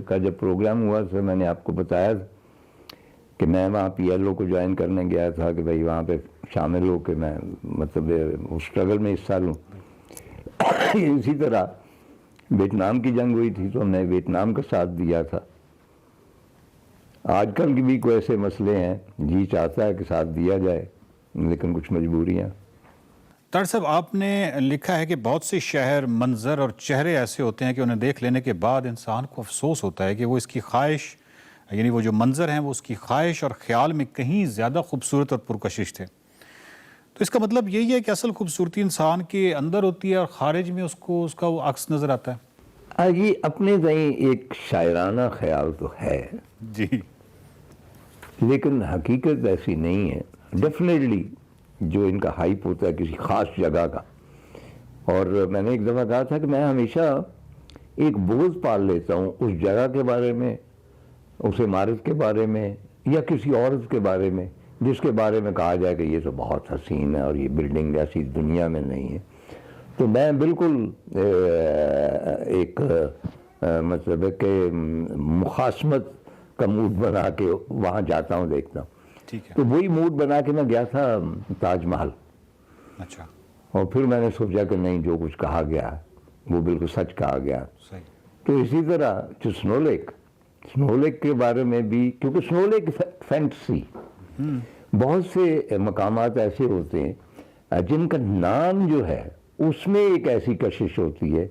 का जब प्रोग्राम हुआ तो मैंने आपको बताया कि मैं वहाँ PLO को ज्वाइन करने गया था कि भाई वहाँ पे शामिल हो के मैं मतलब उस स्ट्रगल में हिस्सा लूँ। इसी तरह वियतनाम की जंग हुई थी तो हमने वियतनाम का साथ दिया था। आजकल की भी कोई ऐसे मसले हैं, जी चाहता है कि साथ दिया जाए, लेकिन कुछ मजबूरियाँ। तार साहब, आपने लिखा है कि बहुत से शहर, मंजर और चेहरे ऐसे होते हैं कि उन्हें देख लेने के बाद इंसान को अफसोस होता है कि वो इसकी ख्वाहिश, यानी वो जो मंजर हैं वो उसकी ख्वाहिश और ख्याल में कहीं ज़्यादा खूबसूरत और पुरकशिश थे। तो इसका मतलब यही है कि असल खूबसूरती इंसान के अंदर होती है और ख़ारिज में उसको उसका वो अक्स नज़र आता है। ये अपने तई एक शायराना ख्याल तो है जी, लेकिन हकीकत ऐसी नहीं है। डेफिनेटली जो इनका हाइप होता है किसी ख़ास जगह का, और मैंने एक दफ़ा कहा था कि मैं हमेशा एक बोझ पाल लेता हूँ उस जगह के बारे में, उस इमारत के बारे में, या किसी औरत के बारे में जिसके बारे में कहा जाए कि ये तो बहुत हसीन है और ये बिल्डिंग ऐसी दुनिया में नहीं है। तो मैं बिल्कुल एक मतलब है कि मुखासमत का मूड बना के वहाँ जाता हूँ, देखता हूँ। ठीक है। तो वही मूड बना के मैं गया था ताजमहल। अच्छा। और फिर मैंने सोचा कि नहीं, जो कुछ कहा गया वो बिल्कुल सच कहा गया। सही। तो इसी तरह जो स्नो लेक के बारे में भी, क्योंकि स्नो लेक फैंटेसी, बहुत से मकामात ऐसे होते हैं जिनका नाम जो है उसमें एक ऐसी कशिश होती है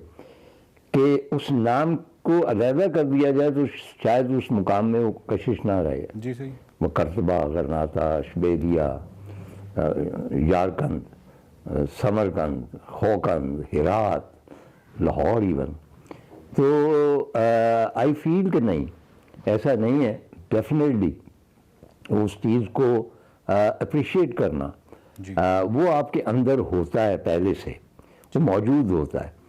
कि उस नाम को अलहदा कर दिया जाए तो शायद उस मुकाम में वो कशिश ना रहे। जी सही। वो करतबा, गरनाता, शबेलिया, यारकंद, समरकंद, खोकंद, हेरात, लाहौर इवन। तो आई फील कि नहीं, ऐसा नहीं है। डेफिनेटली उस चीज़ को अप्रिशिएट करना वो आपके अंदर होता है, पहले से वो मौजूद होता है।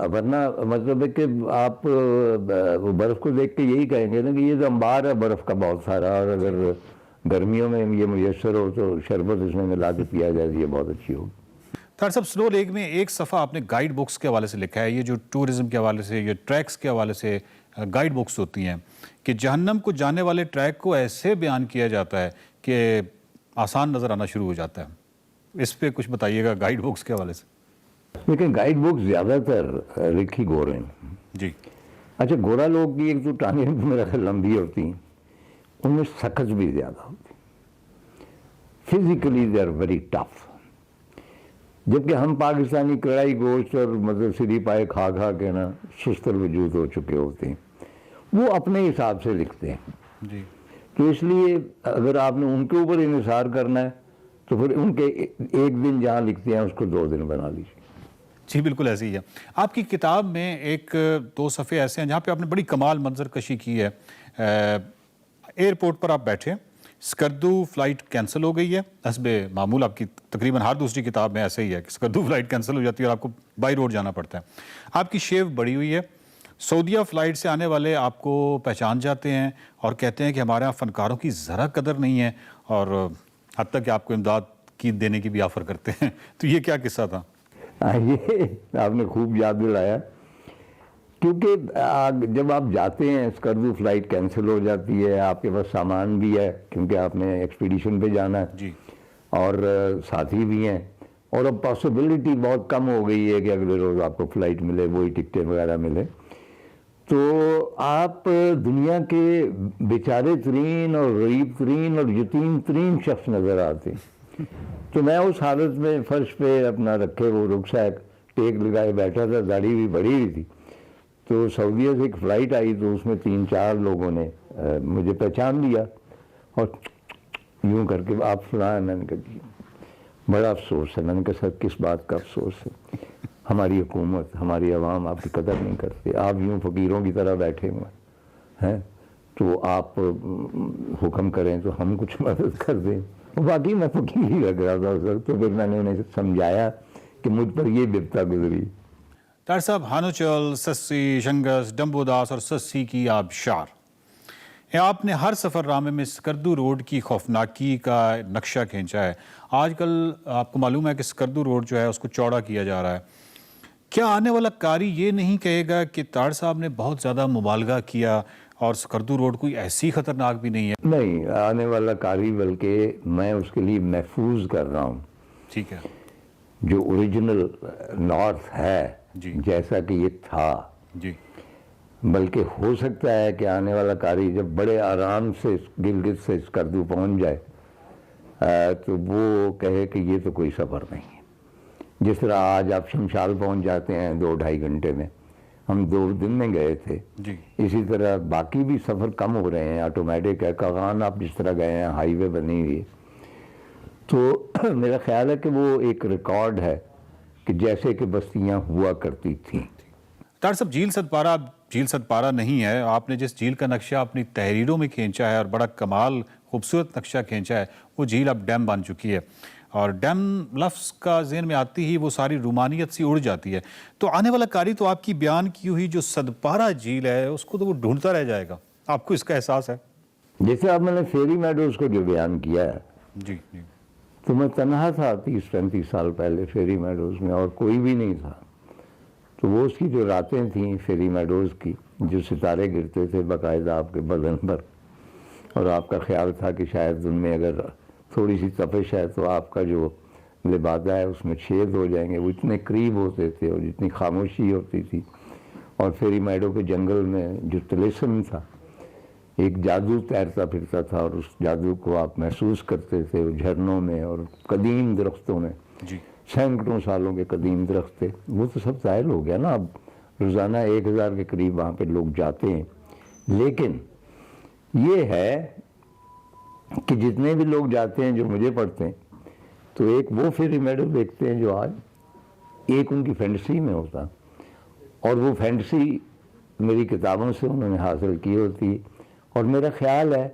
वरना मतलब है कि आप वो बर्फ़ को देख के यही कहेंगे ना कि ये तो अंबार है बर्फ़ का बहुत सारा, और अगर गर्मियों में ये मुयस्सर हो तो शरबत इसमें मिला के पिया जाए, ये बहुत अच्छी होगी। तार साहब, स्नो लेक में एक सफ़ा आपने गाइड बुक्स के हवाले से लिखा है, ये जो टूरिज्म के हवाले से, ये ट्रैक्स के हवाले से गाइड बुक्स होती हैं कि जहन्नम को जाने वाले ट्रैक को ऐसे बयान किया जाता है कि आसान नज़र आना शुरू हो जाता है। इस पे कुछ बताइएगा गाइड बुक्स के हवाले से। लेकिन गाइड बुक्स ज़्यादातर लिखी गोरे हैं। जी। अच्छा, गोरा लोग की एक तो टांगें मेरा ख्याल लंबी होती हैं, उनमें सख्त भी ज़्यादा होती, physically they are very tough. जबकि हम पाकिस्तानी कढ़ाई गोश्त और मतलब सीधी पाए खा खा के ना सुस्तर वजूद हो चुके होते हैं, वो अपने हिसाब से लिखते हैं। जी। तो इसलिए अगर आपने उनके ऊपर इन्हिसार करना है तो फिर उनके एक दिन जहाँ लिखते हैं उसको 2 दिन बना लीजिए। जी बिल्कुल ऐसे ही है। आपकी किताब में एक 2 सफ़े ऐसे हैं जहाँ पे आपने बड़ी कमाल मंजर कशी की है। एयरपोर्ट पर आप बैठे, स्कर्दू फ़्लाइट कैंसिल हो गई है। हस्बे मामूल आपकी तकरीबन हर दूसरी किताब में ऐसे ही है कि स्कर्दू फ़्लाइट कैंसिल हो जाती है और आपको बाई रोड जाना पड़ता है। आपकी शेव बड़ी हुई है। सऊदीया फ़्लाइट से आने वाले आपको पहचान जाते हैं और कहते हैं कि हमारे यहाँ फ़नकारों की ज़रा कदर नहीं है, और हद तक कि आपको इमदाद की देने की भी ऑफ़र करते हैं। तो ये क्या किस्सा था? ये आपने खूब याद दिलाया, क्योंकि जब आप जाते हैं स्कर्दू फ़्लाइट कैंसिल हो जाती है, आपके पास सामान भी है क्योंकि आपने एक्सपीडिशन पे जाना है जी, और साथी भी हैं, और अब पॉसिबिलिटी बहुत कम हो गई है कि अगले रोज़ आपको फ़्लाइट मिले, वही टिकटें वगैरह मिले। तो आप दुनिया के बेचारे तरीन और गरीब तरीन और यतीम तरीन शख्स नज़र आते हैं। तो मैं उस हालत में फर्श पे अपना रखे वो रुकसैक टेक लगाए बैठा था, दाढ़ी भी बढ़ी हुई थी। तो सऊदीया से एक फ़्लाइट आई तो उसमें 3-4 लोगों ने मुझे पहचान लिया और यूँ करके आप सुना है। मैंने कहा बड़ा अफसोस है। मैंने कहा सर किस बात का अफसोस है? हमारी हुकूमत, हमारी आवाम आपकी कदर नहीं करते, आप यूँ फ़कीरों की तरह बैठे हुए हैं, तो आप हुक्म करें तो हम कुछ मदद कर दें। बाकी मैं फ़कीर ही लग रहा था उस वक्त। तो फिर मैंने उन्हें समझाया कि मुझ पर ये बिपता गुजरी। तार साहब, हानोचल, सस्सी, शंगस, डम्बोदास और सस्सी की आबशार, आपने हर सफ़रनामे में स्कर्दू रोड की खौफनाकी का नक्शा खींचा है। आजकल आपको मालूम है कि स्कर्दू रोड जो है उसको चौड़ा किया जा रहा है। क्या आने वाला कारी ये नहीं कहेगा कि तार साहब ने बहुत ज़्यादा मुबालगा किया और स्कर्दू रोड कोई ऐसी ख़तरनाक भी नहीं है? नहीं, आने वाला कारी बल्कि मैं उसके लिए महफूज कर रहा हूँ। ठीक है। जो ओरिजिनल नॉर्थ है जी, जैसा कि ये था जी, बल्कि हो सकता है कि आने वाला कारी जब बड़े आराम से गिलगित से स्कर्दू पहुँच जाए तो वो कहे कि ये तो कोई सफ़र नहीं है। जिस तरह आज आप शमशाल पहुँच जाते हैं 2-2.5 घंटे में, हम 2 दिन में गए थे जी। इसी तरह बाकी भी सफ़र कम हो रहे हैं, ऑटोमेटिक है। कागान आप जिस तरह गए हैं, हाईवे बनी हुई है, तो मेरा ख्याल है कि वो एक रिकॉर्ड है कि जैसे कि बस्तियाँ हुआ करती थीं। तार साहब, झील सतपारा अब झील सतपारा नहीं है। आपने जिस झील का नक्शा अपनी तहरीरों में खींचा है और बड़ा कमाल खूबसूरत नक्शा खींचा है, वो झील अब डैम बन चुकी है, और डैम लफ्ज़ का ज़हन में आती ही वो सारी रूमानियत सी उड़ जाती है। तो आने वाला कारी तो आपकी बयान की हुई जो सतपारा झील है उसको तो वो ढूंढता रह जाएगा। आपको इसका एहसास है? जैसे अब मैंने फेरी मेडोज़ को जो बयान किया है, जी जी, तो मैं तन्हा था 30-35 साल पहले फेरी मेडोज़ में, और कोई भी नहीं था। तो वो उसकी जो रातें थीं फेरी मेडोज़ की, जो सितारे गिरते थे बाकायदा आपके बदन पर, और आपका ख्याल था कि शायद उनमें अगर थोड़ी सी तपिश है तो आपका जो लिबादा है उसमें छेद हो जाएंगे, वो इतने करीब होते थे और जितनी खामोशी होती थी। और फेरी मेडो के जंगल में जो तिलिस्म था, एक जादू तैरता फिरता था और उस जादू को आप महसूस करते थे वो झरनों में और कदीम दरख्तों में। सैकड़ों सालों के कदीम दरख्त थे, वो तो सब ज़ाहिर हो गया ना। अब रोज़ाना 1000 के करीब वहाँ पे लोग जाते हैं। लेकिन ये है कि जितने भी लोग जाते हैं जो मुझे पढ़ते हैं, तो एक वो फेरी मेडो देखते हैं जो आज एक उनकी फैंटेसी में होता, और वो फैंटेसी मेरी किताबों से उन्होंने हासिल की होती। और मेरा ख्याल है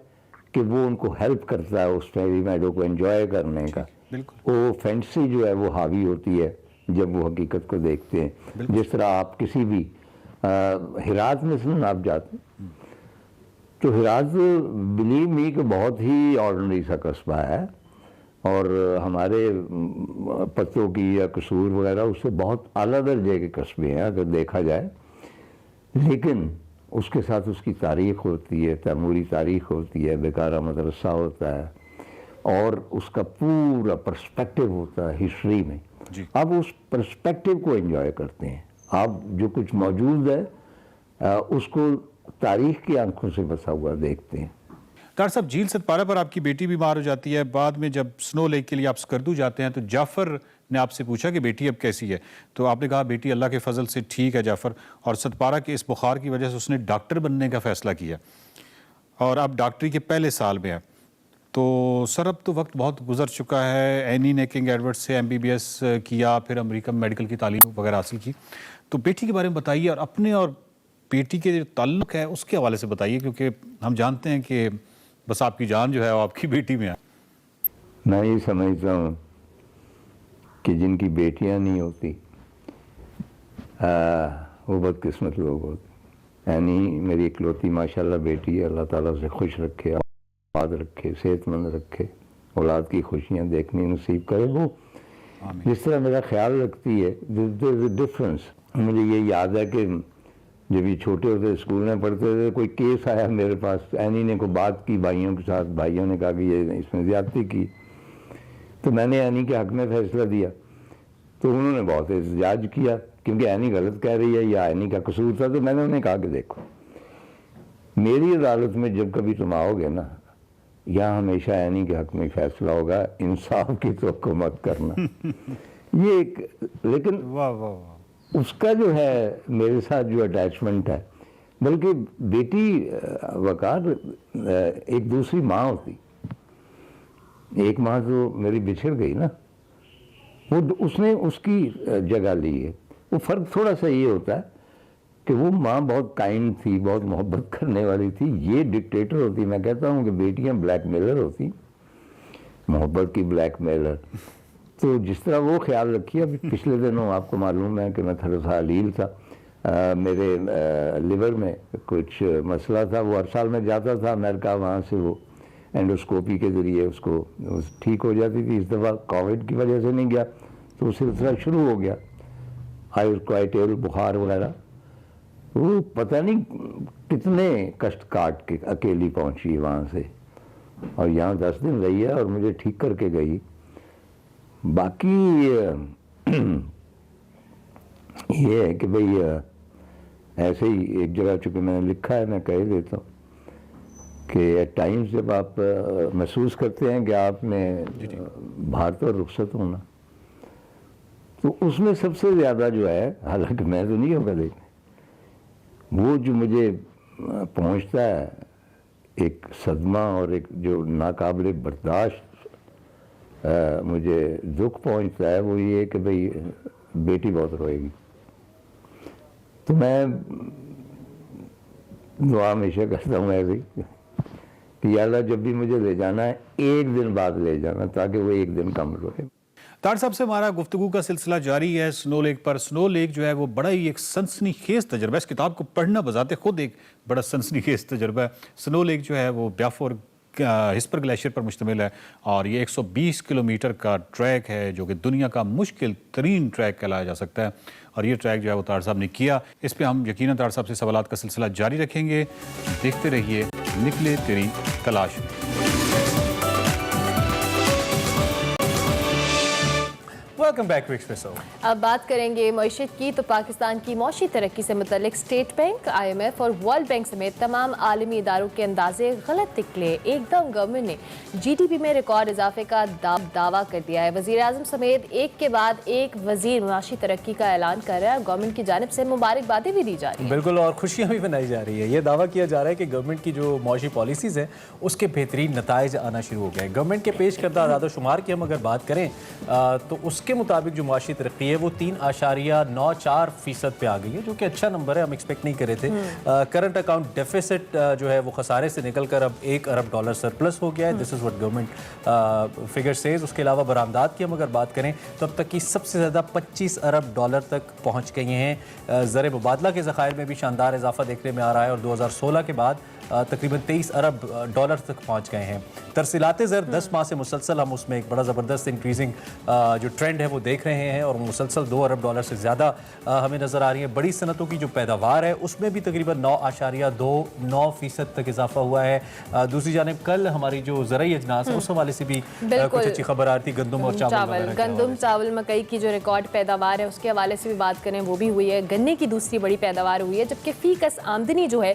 कि वो उनको हेल्प करता है उस फेरी मेडो को एंजॉय करने का। वो फैंटेसी जो है वो हावी होती है जब वो हकीकत को देखते हैं। जिस तरह आप किसी भी हिरात में सुन आप जाते हैं, तो हिरात बिलीव मी कि बहुत ही ऑर्डिनरी सा कस्बा है, और हमारे पत्तों की या कसूर वगैरह उससे बहुत आला दर्जे के कस्बे हैं अगर देखा जाए। लेकिन उसके साथ उसकी तारीख़ होती है, तैमूरी तारीख़ होती है, बेकारा मदरसा होता है, और उसका पूरा पर्सपेक्टिव होता है हिस्ट्री में। आप उस पर्सपेक्टिव को एंजॉय करते हैं, आप जो कुछ मौजूद है उसको तारीख़ की आंखों से बसा हुआ देखते हैं। डॉक्टर साहब, झील सतपारा पर आपकी बेटी बीमार हो जाती है, बाद में जब स्नो लेक के लिए आप स्कर्दू जाते हैं तो जाफ़र ने आपसे पूछा कि बेटी अब कैसी है, तो आपने कहा बेटी अल्लाह के फजल से ठीक है जाफ़र, और सतपारा के इस बुखार की वजह से उसने डॉक्टर बनने का फ़ैसला किया और अब डॉक्टरी के पहले साल में है। तो सर अब तो वक्त बहुत गुजर चुका है, एनी ने किंग एडवर्ड से MBBS किया, फिर अमेरिकन मेडिकल की तालीम वगैरह हासिल की, तो बेटी के बारे में बताइए और अपने और बेटी के जो ताल्लुक़ है उसके हवाले से बताइए, क्योंकि हम जानते हैं कि बस आपकी जान जो है वो आपकी बेटी में है। मैं ये समझता हूँ कि जिनकी बेटियाँ नहीं होती वो बदकिस्मत लोग होते। यानी मेरी इकलौती माशाल्लाह बेटी है, अल्लाह ताला से खुश रखे, आबाद रखे, सेहतमंद रखे, औलाद की खुशियाँ देखनी नसीब करे। वो जिस तरह मेरा ख्याल रखती है, डिफरेंस। मुझे ये याद है कि जब ये छोटे होते स्कूल में पढ़ते थे, कोई केस आया मेरे पास, एनी ने को बात की भाइयों के साथ, भाइयों ने कहा कि ये इसमें ज़्यादती की, तो मैंने एनी के हक़ में फ़ैसला दिया, तो उन्होंने बहुत एहतजाज किया क्योंकि एनी गलत कह रही है या एनी का कसूर था। तो मैंने उन्हें कहा कि देखो मेरी अदालत में जब कभी तुम आओगे ना, यहाँ हमेशा एनी के हक़ में फ़ैसला होगा, इंसाफ की तो मत करना। ये एक, लेकिन वाह वाह वाह, उसका जो है मेरे साथ जो अटैचमेंट है, बल्कि बेटी वकार एक दूसरी माँ होती। एक माँ जो मेरी बिछड़ गई ना, वो उसने उसकी जगह ली है। वो फ़र्क थोड़ा सा ये होता है कि वो माँ बहुत काइंड थी, बहुत मोहब्बत करने वाली थी, ये डिक्टेटर होती। मैं कहता हूँ कि बेटियाँ ब्लैकमेलर होती, मोहब्बत की ब्लैकमेलर। तो जिस तरह वो ख्याल रखिए, अभी पिछले दिनों आपको मालूम है कि मैं थोड़ा सा लील था, मेरे लिवर में कुछ मसला था। वो हर साल में जाता था अमेरिका, वहाँ से वो एंडोस्कोपी के ज़रिए उसको ठीक हो जाती थी। इस दफ़ा कोविड की वजह से नहीं गया, तो सिलसिला शुरू हो गया, आई वाज क्वाइट इल, बुखार वगैरह। वो पता नहीं कितने कष्ट काट के अकेली पहुँची वहाँ से, और यहाँ 10 दिन रही है और मुझे ठीक करके गई। बाकी ये है कि भाई ऐसे ही एक जगह, चूँकि मैंने लिखा है, मैं कह देता हूँ कि एट टाइम्स जब आप महसूस करते हैं कि आप में भारत और रुखसत होना, तो उसमें सबसे ज़्यादा जो है, हालांकि मैं तो नहीं होगा देखने, वो जो मुझे पहुंचता है एक सदमा और एक जो नाकाबिले बर्दाश्त मुझे दुख पहुंचता है, वो ये कि भाई बेटी बहुत रोएगी। तो मैं दुआ हमेशा करता हूँ ऐसे कि या अल्लाह जब भी मुझे ले जाना है एक दिन बाद ले जाना, ताकि वो एक दिन कम रोए। तार साहब से हमारा गुफ्तगू का सिलसिला जारी है स्नो लेक पर। स्नो लेक जो है वो बड़ा ही एक सनसनीखेज तजर्बा है, इस किताब को पढ़ना बजाते खुद एक बड़ा सनसनीखेज तजर्बा है। स्नो लेक जो है वो ब्याफोर हिस्पर ग्लेशियर पर मुश्तमिल है और ये 120 किलोमीटर का ट्रैक है जो कि दुनिया का मुश्किल तरीन ट्रैक कहलाया जा सकता है। और ये ट्रैक जो है वो तार साहब ने किया। इस पे हम यकीनन तार साहब से सवालात का सिलसिला जारी रखेंगे। देखते रहिए निकले तेरी तलाश में। Welcome back to Expresso. अब बात करेंगे मईशत की, तो पाकिस्तान की मौशी तरक्की से मुतल्लिक स्टेट बैंक, IMF और वर्ल्ड बैंक समेत तमाम आलमी इदारों के अंदाजे गलत निकले। एकदम गवर्नमेंट ने GDP में रिकॉर्ड इजाफे का दावा कर दिया है। वज़ीर आज़म समेत एक के बाद एक वजीर मौशी तरक्की का ऐलान कर रहा है और गवर्नमेंट की जानिब से मुबारकबादें भी दी जा रही है। बिल्कुल, और खुशियाँ भी मनाई जा रही है। ये दावा किया जा रहा है कि गवर्नमेंट की जो मौशी पॉलिसीज़ हैं उसके बेहतरीन नताइज आना शुरू हो गए। गवर्नमेंट के पेश करदा आदादोशुमार की हम अगर बात करें तो उसके मुताबिक जो माशी तरक्की है वो 3.94% पे आ गई है, जो कि अच्छा नंबर है, हम एक्सपेक्ट नहीं कर रहे थे। करंट अकाउंट डेफिसिट जो है वो खसारे से निकलकर अब $1 अरब सरप्लस हो गया है। This is what government figure says. उसके अलावा बरामदात की हम अगर बात करें तो अब तक की सबसे ज़्यादा $25 अरब तक पहुँच गए हैं। ज़र मुबादला के ज़खायर में भी शानदार इजाफा देखने में आ रहा है और 2016 के बाद तकरीबन $23 अरब तक पहुंच गए हैं। तरसीलाते ज़र 10 माह से मुसलसल हम उसमें एक बड़ा ज़बरदस्त इंक्रीजिंग जो ट्रेंड है वो देख रहे हैं और मुसलसल $2 अरब से ज़्यादा हमें नज़र आ रही है। बड़ी सनतों की जो पैदावार है उसमें भी तकरीबन 9.29% तक इजाफा हुआ है। दूसरी जानिब कल हमारी जो ज़राई अजनास है उस हवाले से भी कुछ अच्छी खबर आ रही थी। गंदम और गंदम चावल मकई की जो रिकॉर्ड पैदावार है उसके हवाले से भी बात करें, वो भी हुई है। गन्ने की दूसरी बड़ी पैदावार हुई है, जबकि फीकस आमदनी जो है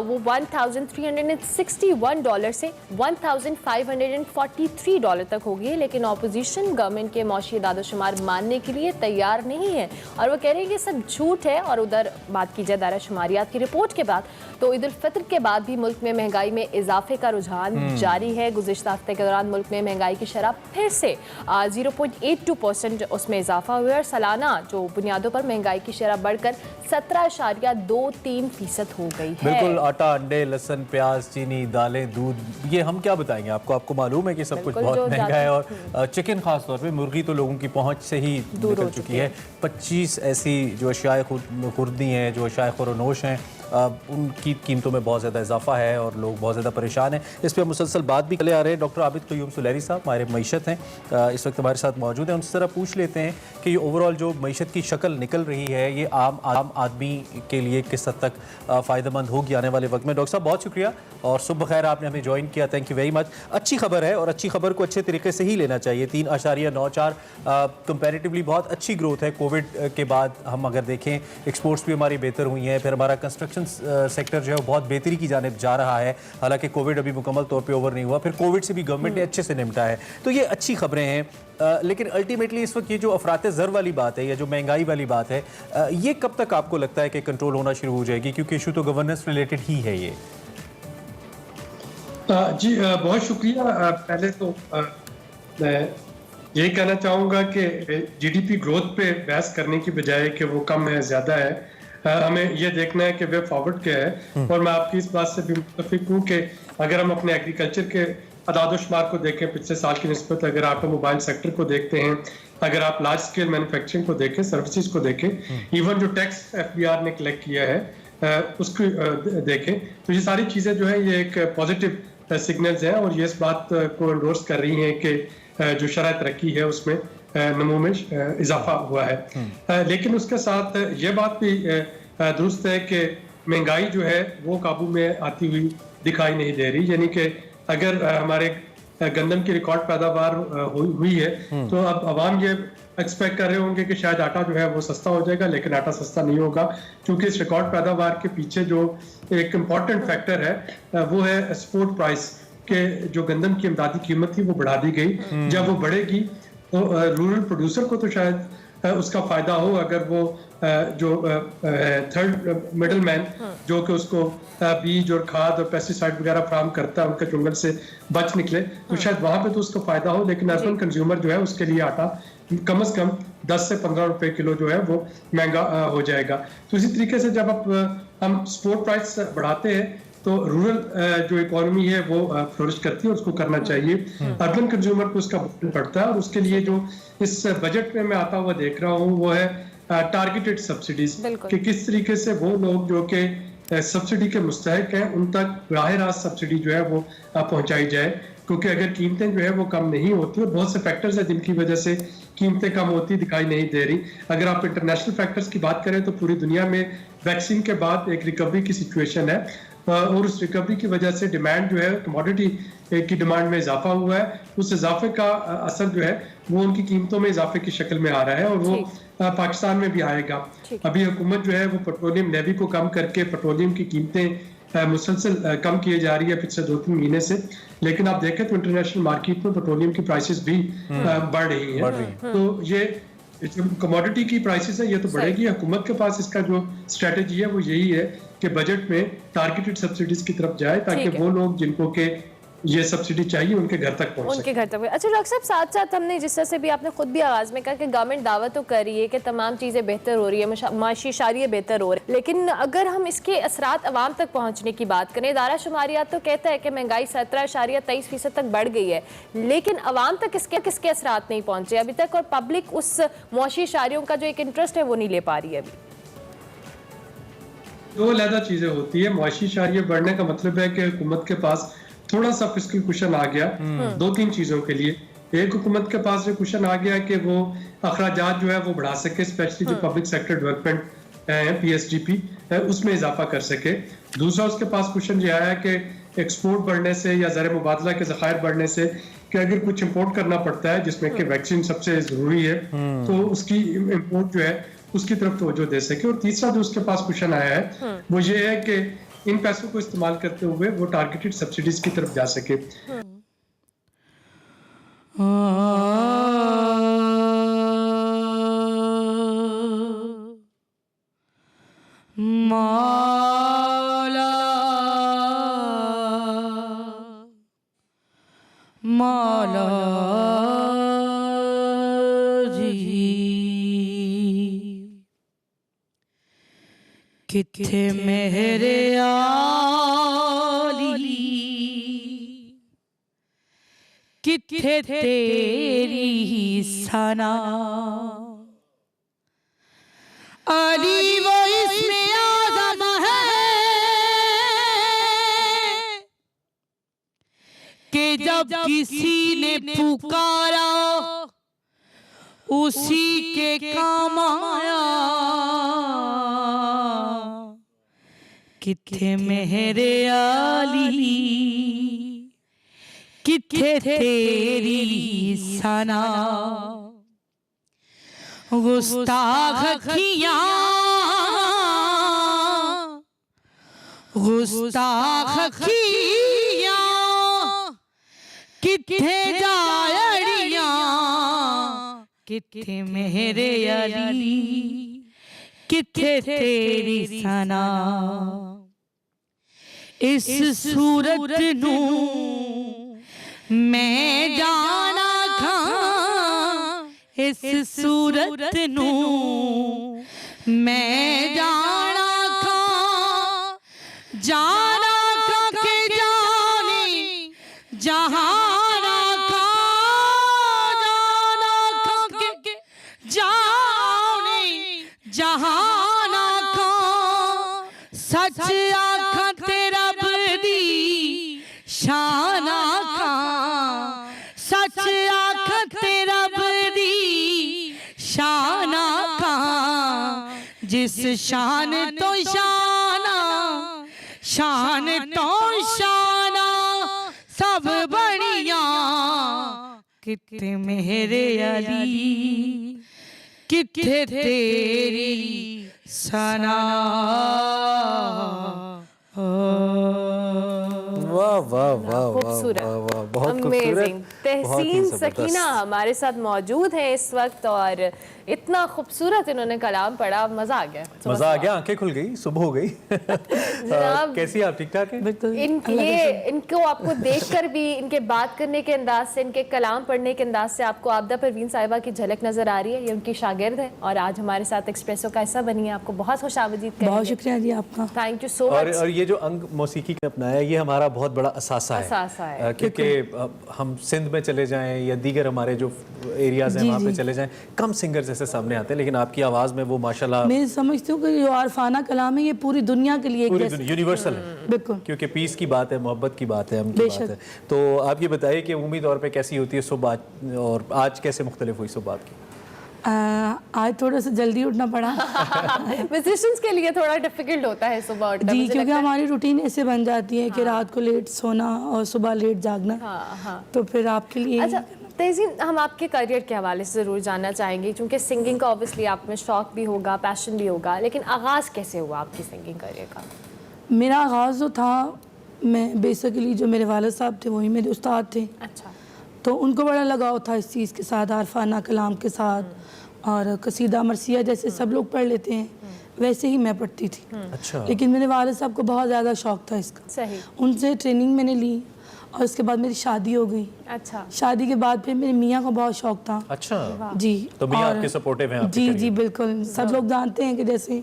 वो $1,361 से $1,543 तक होगी। लेकिन ऑपोजिशन गवर्नमेंट के मौशी दादोशुमार मानने के लिए तैयार नहीं है और वो कह रहे हैं कि सब झूठ है। और उधर बात की जाए दायरा शुमारियात की रिपोर्ट के बाद तो ईद उल फितर के बाद भी मुल्क में महंगाई में इजाफे का रुझान जारी है। गुज़िश्ता हफ्ते के दौरान मुल्क में महंगाई की शरह फिर से 0.82% उसमें इजाफा हुआ है और सालाना जो बुनियादों पर महंगाई की शरह बढ़कर 17.23% हो गई है। बिल्कुल, आटा, अंडे, लहसुन, प्याज, चीनी, दालें, दूध, ये हम क्या बताएंगे आपको मालूम है कि सब कुछ बहुत महंगा है। और चिकन खास तौर पे, मुर्गी तो लोगों की पहुंच से ही निकल चुकी है। 25 ऐसी जो अशियाए खुर्दी हैं, जो अशियाए खुरनोश हैं, उनकी कीमतों में बहुत ज़्यादा इजाफा है और लोग बहुत ज़्यादा परेशान हैं। इस पर मुसलसल बात भी चले आ रहे हैं। डॉक्टर आबिद क़य्यूम सुलैरी साहब हमारे मईशत हैं, इस वक्त हमारे साथ मौजूद हैं। उनसे ज़रा पूछ लेते हैं कि ये ओवरऑल जो मईशत की शक्ल निकल रही है ये आम आदमी के लिए किस हद तक फ़ायदेमंद होगी आने वाले वक्त में। डॉक्टर साहब बहुत शुक्रिया और सुबह खैर आपने हमें ज्वाइन किया, थैंक यू वेरी मच। अच्छी खबर है और अच्छी खबर को अच्छे तरीके से ही लेना चाहिए। 3.94 कंपैरेटिवली बहुत अच्छी ग्रोथ है। कोविड के बाद हम अगर देखें एक्सपोर्ट्स भी हमारी बेहतर हुई हैं, फिर हमारा कंस्ट्रक्शन सेक्टर जो है वो बहुत बेहतरी की जानिब जा रहा है। हालांकि कोविड अभी मुकम्मल तौर पे ओवर नहीं हुआ, फिर कोविड से भी गवर्नमेंट ने अच्छे से निपटा है, तो ये अच्छी खबरें हैं। लेकिन अल्टीमेटली इस वक्त ये जो अफरात ज़र वाली बात है या जो महंगाई वाली बात है, ये कब तक आपको लगता है कि कंट्रोल होना शुरू हो जाएगी, क्योंकि इशू तो गवर्नेंस रिलेटेड ही है ये। जी बहुत शुक्रिया। पहले तो मैं यही कहना चाहूँगा कि GDP ग्रोथ पे बहस करने की बजाय कि वो कम है ज़्यादा है, हमें ये देखना है कि वे फॉरवर्ड क्या है। और मैं आपकी इस बात से भी मुत्तफिक हूँ कि अगर हम अपने एग्रीकल्चर के अदादोशुमार को देखें पिछले साल की निस्बत, अगर ऑटोमोबाइल सेक्टर को देखते हैं, अगर आप लार्ज स्केल मैन्युफैक्चरिंग को देखें, सर्विसेज को देखें, इवन जो टैक्स FBR ने कलेक्ट किया है उसको देखें, तो ये सारी चीज़ें जो है ये एक पॉजिटिव सिग्नल्स हैं और ये इस बात को एंडोर्स कर रही हैं कि जो शरह तरक्की है उसमें नमो में इजाफा हुआ है। लेकिन उसके साथ ये बात भी दुरुस्त है कि महंगाई जो है वो काबू में आती हुई दिखाई नहीं दे रही। यानी कि अगर हमारे गंदम की रिकॉर्ड पैदावार हुई है तो अब आवाम ये एक्सपेक्ट कर रहे होंगे कि शायद आटा जो है वो सस्ता हो जाएगा, लेकिन आटा सस्ता नहीं होगा, क्योंकि इस रिकॉर्ड पैदावार के पीछे जो एक इम्पॉर्टेंट फैक्टर है वो है एक्सपोर्ट प्राइस के। जो गंदम की इमदादी कीमत थी वो बढ़ा दी गई। जब वो बढ़ेगी तो रूरल प्रोड्यूसर को तो शायद उसका फायदा हो, अगर वो जो थर्ड मिडल मैन जो कि उसको बीज और खाद और पेस्टिसाइड वगैरह फराहम करता है उनके चुंगल से बच निकले, तो शायद वहां पे तो उसको फायदा हो। लेकिन अर्बन कंज्यूमर जो है उसके लिए आटा कम से कम 10 से 15 रुपए किलो जो है वो महंगा हो जाएगा। तो इसी तरीके से जब हम सपोर्ट प्राइस बढ़ाते हैं तो रूरल जो इकोनॉमी है वो फ्लोरिश करती है, उसको करना चाहिए। अर्बन कंज्यूमर को उसका बर्डन पड़ता है और उसके लिए जो इस बजट में मैं आता हुआ देख रहा हूँ वो है टारगेटेड सब्सिडीज, कि किस तरीके से वो लोग जो कि सब्सिडी के मुस्तहिक हैं उन तक राह रास्त सब्सिडी जो है वो पहुंचाई जाए, क्योंकि अगर कीमतें जो है वो कम नहीं होती और बहुत से फैक्टर्स हैं जिनकी वजह से कीमतें कम होती दिखाई नहीं दे रही। अगर आप इंटरनेशनल फैक्टर्स की बात करें तो पूरी दुनिया में वैक्सीन के बाद एक रिकवरी की सिचुएशन है और उस रिकवरी की वजह से डिमांड जो है कमोडिटी की डिमांड में इजाफा हुआ है। उस इजाफे का असर जो है वो उनकी कीमतों में इजाफे की शक्ल में आ रहा है और वो पाकिस्तान में भी आएगा। अभी हुकूमत जो है वो पेट्रोलियम लेवी को कम करके पेट्रोलियम की कीमतें मुसलसल कम किए जा रही है पिछले 2-3 महीने से, लेकिन आप देखें तो इंटरनेशनल मार्केट में पेट्रोलियम की प्राइसेस भी बढ़ रही हैं। तो ये जो कमोडिटी की प्राइसेस है ये तो बढ़ेगी। हुकूमत के पास इसका जो स्ट्रेटेजी है वो यही है कि बजट में टारगेटेड सब्सिडीज की तरफ जाए ताकि वो लोग जिनको के ये सब्सिडी चाहिए उनके घर तक पहुंचे। उनके घर तक। अच्छा डॉक्टर साहब, साथ साथ हमने जिस तरह से भी आपने खुद भी आगाज में कहा कि गवर्नमेंट दावा तो कर रही है कि तमाम चीज़ें बेहतर हो रही है, माशी शारियत बेहतर हो रही है, लेकिन अगर हम इसके असरात अवाम तक पहुंचने की बात करें, इदारा शुमारियात तो कहता है कि महंगाई 17.23% तक बढ़ गई है, लेकिन अवाम तक किसके असरात नहीं पहुंचे अभी तक और पब्लिक उस माशी शारियों का जो एक इंटरेस्ट है वो नहीं ले पा रही है अभी। दो अलग चीजें होती है। माशी शारियत बढ़ने का मतलब है कि हुकूमत के पास थोड़ा सा फिस्कल कुशन आ गया 2-3 चीजों के लिए। एक, हुकूमत के पास जो कुशन आ गया कि वो अखराजात जो है वो बढ़ा सके, स्पेशली जो पब्लिक सेक्टर डेवलपमेंट है PSDP उसमें इजाफा कर सके। दूसरा, उसके पास कुशन ये आया कि एक्सपोर्ट बढ़ने से या ज़र मुबादला के ज़खायर बढ़ने से कि अगर कुछ इम्पोर्ट करना पड़ता है जिसमें कि वैक्सीन सबसे जरूरी है तो उसकी इम्पोर्ट जो है उसकी तरफ तवज्जो दे सके। और तीसरा जो उसके पास क्वेश्चन आया है वो ये है कि इन पैसों को इस्तेमाल करते हुए वो टारगेटेड सब्सिडीज की तरफ जा सके। माला माला किथे मेरे आली किथे तेरी सना अली वो इसमें आज़म है कि जब किसी ने पुकारा उसी के काम आया किथे मेरे आली किथे तेरी सना गुस्ताखियां किथे जायड़ियां किथे मेरे अली किथे तेरी सना इस सूरत नू मैं जाना खां इस सूरत नू मैं जाना खां जाना खां के जाने जहाना खां जाना खां के जाने जहाना खां सच आखां तेरा बदी शाना खां सच आखां तेरा बदी शाना खां जिस शान तो शाना शान तो शाना सब बढ़िया किथे मेरे अली किथे तेरी सना। वाह वाह वाह खूबसूरत, बहुत अमेजिंग। तहसीन जबरदस्त। सकीना हमारे साथ मौजूद है इस वक्त और इतना खूबसूरत इन्होंने कलाम पढ़ा, मजा आ गया। मजा आ गया, आंखें खुल गई, सुबह हो गई। कैसी आप? ठीक ठाक हैं? इनको आपको देखकर भी इनके बात करने के अंदाज से इनके कलाम पढ़ने के अंदाज से आपको आबदा परवीन साहिबा की झलक नजर आ रही है। ये उनकी शागिर्द है और आज हमारे साथ एक्सप्रेसो का हिस्सा बनी है। आपको बहुत खुशामदीद करेंगे। बहुत शुक्रिया जी आपका, थैंक यू सो मच। और ये जो अंग मौसीकी ने अपनाया ये हमारा बहुत बड़ा असासा है, क्योंकि हम सिंध में चले जाएं या दीगर हमारे जो एरियाज हैं वहाँ पे चले जाएं, कम सिंगर जैसे सामने आते हैं, लेकिन आपकी आवाज़ में वो माशाल्लाह मैं समझती हूँ कि जो आरफाना कलाम है ये पूरी दुनिया के लिए यूनिवर्सल है, बिल्कुल, क्योंकि पीस की बात है, मोहब्बत की बात है, हम की बात है। तो आप ये बताइए कि उम्मीद तौर पे कैसी होती है सुबह और आज कैसे मुख्तलिफ हुई सुबह आपकी? आज थोड़ा सा जल्दी उठना पड़ा। म्यूजिशियंस के लिए थोड़ा डिफिकल्ट होता है सुबह उठना जी, क्योंकि हमारी रूटीन ऐसे बन जाती है कि रात को लेट सोना और सुबह लेट जागना। तो फिर आपके लिए अच्छा तहसीन, हम आपके करियर के हवाले से ज़रूर जानना चाहेंगे, क्योंकि सिंगिंग का ऑब्वियसली आप में शौक भी होगा, पैशन भी होगा, लेकिन आगाज़ कैसे हुआ आपकी सिंगिंग करियर का? मेरा आगाज़ जो था, मैं बेसिकली जो मेरे वालिद साहब थे वही मेरे उस्ताद थे। अच्छा। तो उनको बड़ा लगाव था इस चीज़ के साथ, आरफाना कलाम के साथ, और कसीदा मरसिया जैसे सब लोग पढ़ लेते हैं वैसे ही मैं पढ़ती थी। अच्छा। लेकिन मेरे वालिद साहब को बहुत ज़्यादा शौक़ था इसका। सही। उनसे ट्रेनिंग मैंने ली और उसके बाद मेरी शादी हो गई। अच्छा। शादी के बाद फिर मेरे मियाँ को बहुत शौक़ था। अच्छा जी। तो मियाँ आपके सपोर्टिव हैं आपके जी करियर? जी बिल्कुल, सब लोग जानते हैं कि जैसे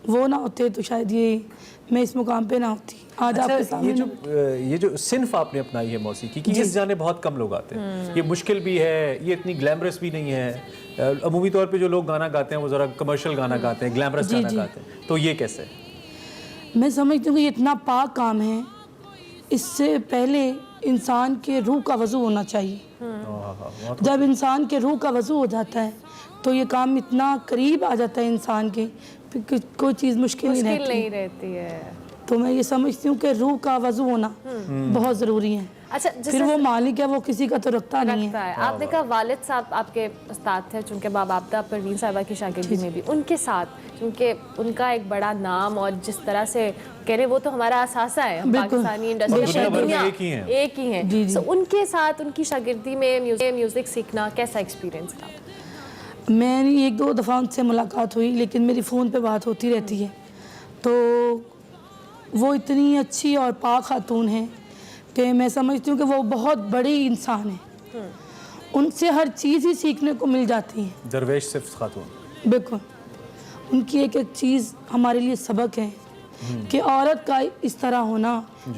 वो ना होते तो शायद ये मैं इस मुकाम पे ना होती। आज आपके सामने ये जो सिन्फ आपने अपनाई है मौसीकी की, इस जाने बहुत कम लोग आते हैं, ये मुश्किल भी है, ये इतनी ग्लैमरस भी नहीं है। अमूमी तौर पे जो लोग गाना गाते हैं वो ज़रा कमर्शियल गाना गाते हैं, ग्लैमरस गाना गाते हैं, तो ये कैसे? मैं समझती हूँ कि ये इतना पाक काम है, इससे पहले इंसान के रूह का वज़ू होना चाहिए। जब इंसान के रूह का वज़ू हो जाता है तो ये काम इतना करीब आ जाता है इंसान के, फिर कोई चीज़ मुश्किल नहीं रहती है। तो मैं ये समझती हूँ कि रूह का वज़ू होना बहुत ज़रूरी है। अच्छा, फिर वो मालिक है, वो किसी का तो रखता नहीं है। आपने कहा वालिद साहब आपके उस्ताद थे, चूँकि बाबाबदा परवीन साहिबा की शागिर्दी में भी उनके साथ, क्योंकि उनका एक बड़ा नाम और जिस तरह से कह रहे वो तो हमारा असासा है पाकिस्तानी इंडस्ट्री, दुनिया एक ही है। तो उनके साथ उनकी शागिर्दी में म्यूज़िक सीखना कैसा एक्सपीरियंस था? मेरी एक दो दफ़ा उनसे मुलाकात हुई, लेकिन मेरी फ़ोन पे बात होती रहती है। तो वो इतनी अच्छी और पाक खातून है कि मैं समझती हूँ कि वो बहुत बड़ी इंसान है, उनसे हर चीज़ ही सीखने को मिल जाती है। दरवेश सिर्फ खातून, बिल्कुल, उनकी एक एक चीज़ हमारे लिए सबक है कि औरत का इस तरह होना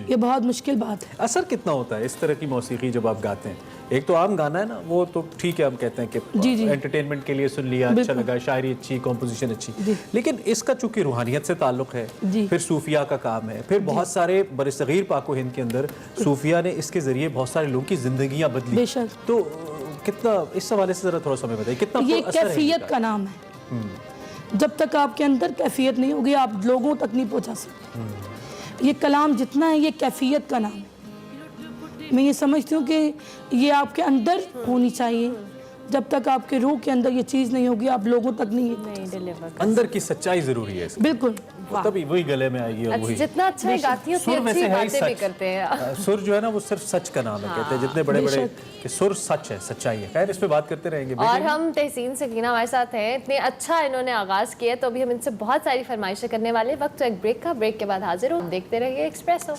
ये बहुत मुश्किल बात है। असर कितना होता है इस तरह की मौसीकी जब आप गाते हैं? एक तो आम गाना है ना, वो तो ठीक है, हम कहते हैं कि एंटरटेनमेंट के लिए सुन लिया, अच्छा लगा, शायरी अच्छी, कॉम्पोजिशन अच्छी, लेकिन इसका चूंकि रूहानियत से ताल्लुक है, फिर सूफिया का काम है, फिर बहुत सारे बरसगीर पाको हिंद के अंदर सूफिया ने इसके जरिए बहुत सारे लोगों की जिंदगियां बदली। तो कितना इस हवाले से जरा थोड़ा समय बताइए, कितना ये कैफियत का नाम है। जब तक आपके अंदर कैफियत नहीं होगी आप लोगों तक नहीं पहुंचा सकते। ये कलाम जितना है ये कैफियत का नाम है। मैं ये समझती हूँ कि ये आपके अंदर होनी चाहिए। जब तक आपके रूह के अंदर ये चीज़ नहीं होगी आप लोगों तक नहीं डिलीवर। अंदर की सच्चाई जरूरी है, बिल्कुल, तभी वही गले में आएगी। और वही जितना अच्छा गाती है उतनी अच्छी बातें भी करते हैं। सुर जो है ना वो सिर्फ सच का नाम है, कहते हैं जितने बड़े बड़े कि सुर सच है, सच्चाई है। खैर इस पे बात करते रहेंगे। और हम तहसीन सकीना हमारे साथ हैं, इतने अच्छा इन्होंने आगाज किया, तो अभी हम इनसे बहुत सारी फरमाइशें करने वाले। वक्त तो एक ब्रेक का, ब्रेक के बाद हाजिर हो, देखते रहिए एक्सप्रेसो।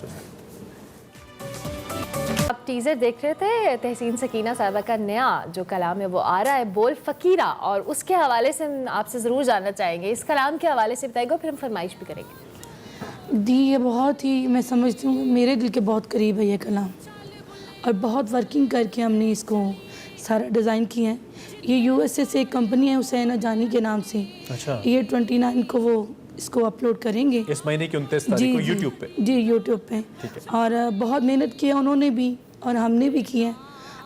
आप टीजर देख रहे थे, तहसीन सकीना साहिबा का नया जो कलाम है वो आ रहा है, बोल फकीरा, और उसके हवाले से हम आपसे ज़रूर जानना चाहेंगे। इस कलाम के हवाले से बताएगा, फिर हम फरमाइश भी करेंगे। दी ये बहुत ही मैं समझती हूँ मेरे दिल के बहुत करीब है ये कलाम, और बहुत वर्किंग करके हमने इसको सारा डिज़ाइन किया है। ये यूएसए से एक कंपनी है हुसैन जानी के नाम से। अच्छा। ये 29 को वो इसको अपलोड करेंगे, इस महीने की 29 तारीख को यूट्यूब पे। जी यूट्यूब पे। और बहुत मेहनत की है उन्होंने भी और हमने भी की है।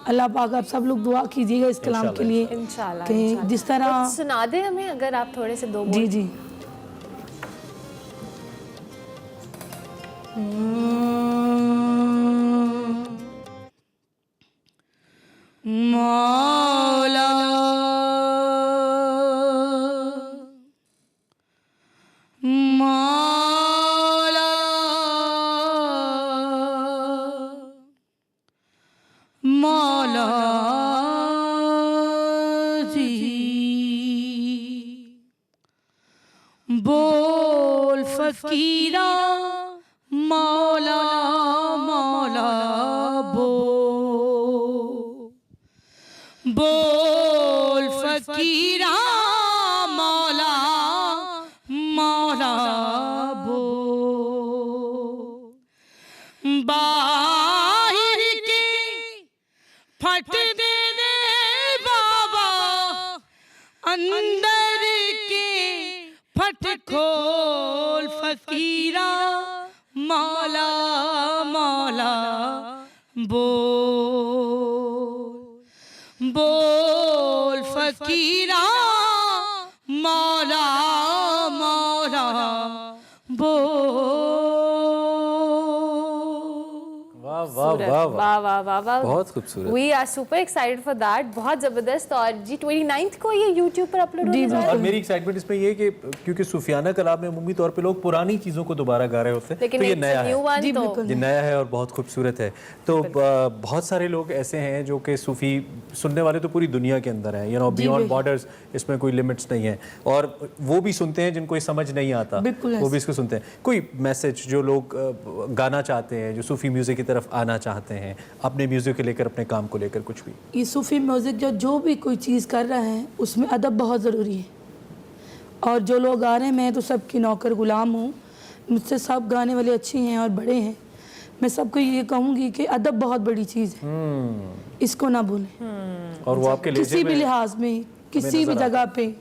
अल्लाह पाक आप सब लोग दुआ कीजिएगा इस कलाम के लिए इंशाल्लाह। कि जिस तरह सुना दे हमें, अगर आप थोड़े से दो। जी जी। मौला मौला मौला जी बोल फकीरा मौला मौला बोल फकीरा मौला मौला बाहिर के खोल फकीरा मौला मौला बोल बोल फकीरा मौला मौला वाह वाह वाह वाह वाह वाह वाह, बहुत खूबसूरत। We are super excited for that, बहुत जबरदस्त। और जी 29 को ये YouTube पर अपलोड होने जा रहा और है। मेरी एक्साइटमेंट इसमें ये है कि क्योंकि सूफियाना कलाम में अमूमी तौर पे लोग पुरानी चीज़ों को दोबारा गा रहे होते हैं, लेकिन तो ये it's a नया new है, one, तो ये नया है और बहुत खूबसूरत है। तो बहुत सारे लोग ऐसे हैं जो कि सूफी सुनने वाले तो पूरी दुनिया के अंदर हैं, बियॉन्ड बॉर्डर्स, इसमें कोई लिमिट्स नहीं है, और वो भी सुनते हैं जिनको ये समझ नहीं आता, वो भी इसको सुनते हैं। कोई मैसेज जो लोग गाना चाहते हैं, जो सूफी म्यूज़िक की तरफ आना चाहते हैं, अपने म्यूज़िक को लेकर, अपने काम को लेकर, कुछ भी? ये सूफी म्यूज़िक जो भी कोई चीज़ कर रहा है उसमें अदब बहुत ज़रूरी है। और जो लोग गा रहे हैं, मैं तो सबकी नौकर गुलाम हूँ, मुझसे सब गाने वाले अच्छे हैं और बड़े हैं। मैं सबको ये कहूँगी कि अदब बहुत बड़ी चीज़ है, इसको ना भूलें। और वो आपके किसी भी लिहाज में, किसी भी जगह पे,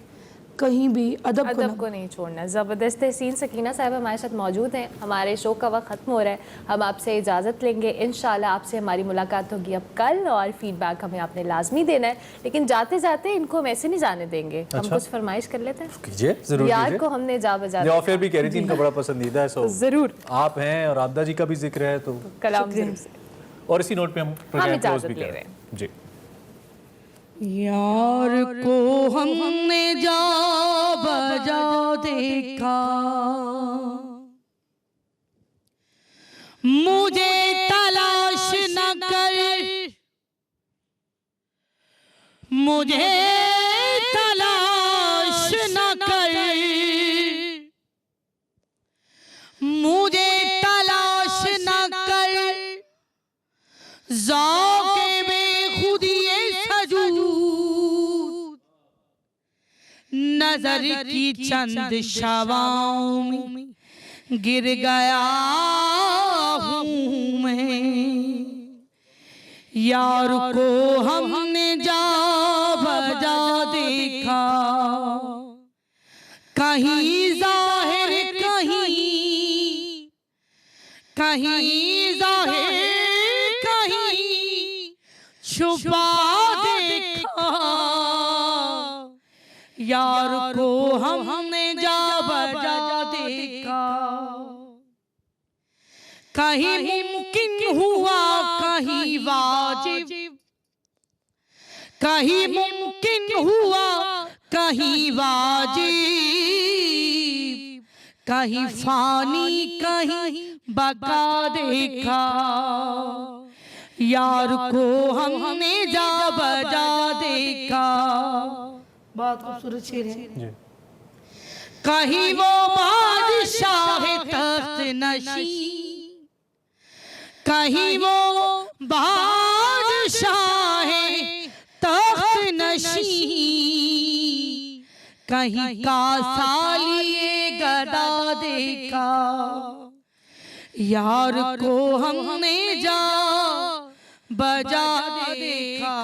कहीं भी अदब को नहीं छोड़ना। ज़बरदस्त तहसीन सकीना साहब हमारे साथ मौजूद हैं। हमारे शो का वक्त ख़त्म हो रहा है, हम आपसे इजाज़त लेंगे। इंशाल्लाह आपसे हमारी मुलाकात होगी अब कल, और फीडबैक हमें आपने लाजमी देना है, लेकिन जाते जाते इनको हम ऐसे नहीं जाने देंगे। अच्छा? हम कुछ फरमाइश कर लेते हैं, कीजिए जरूर। यार को हमने जा बजा और फिर भी कह रही थी इनका बड़ा पसंदीदा है, सो जरूर आप हैं और आबदा जी का भी जिक्र है, तो कलाम जरूर से। और इसी नोट पे हम प्रोग्राम क्लोज इजाज़त भी ले कर रहे रहे हैं जी। यार को हमने जा बजा देखा, मुझे तलाश न कर, मुझे तलाश न कर, मुझे तलाश न कर, ज़ौक़े नजर की चंद शवाओं में गिर गया हूँ मैं। यार को हमने जा बजा देखा, कहीं ज़ाहिर कहीं, कहीं ज़ाहिर कहीं छुपा देखा। यार को हमने जा बजा देखा, कहीं मुमकिन हुआ कहीं वाजिब, कहीं मुमकिन हुआ कहीं वाजिब, कहीं फानी कहीं बका देखा। यार को हमने जा बजा देखा। बहुत खूबसूरत शेर है। कहीं वो बादशाह तख्त नशी, कहीं वो बादशाह तख्त नशी, कहीं का सालिए गदा देखा। यार को हमने जा बजा देखा।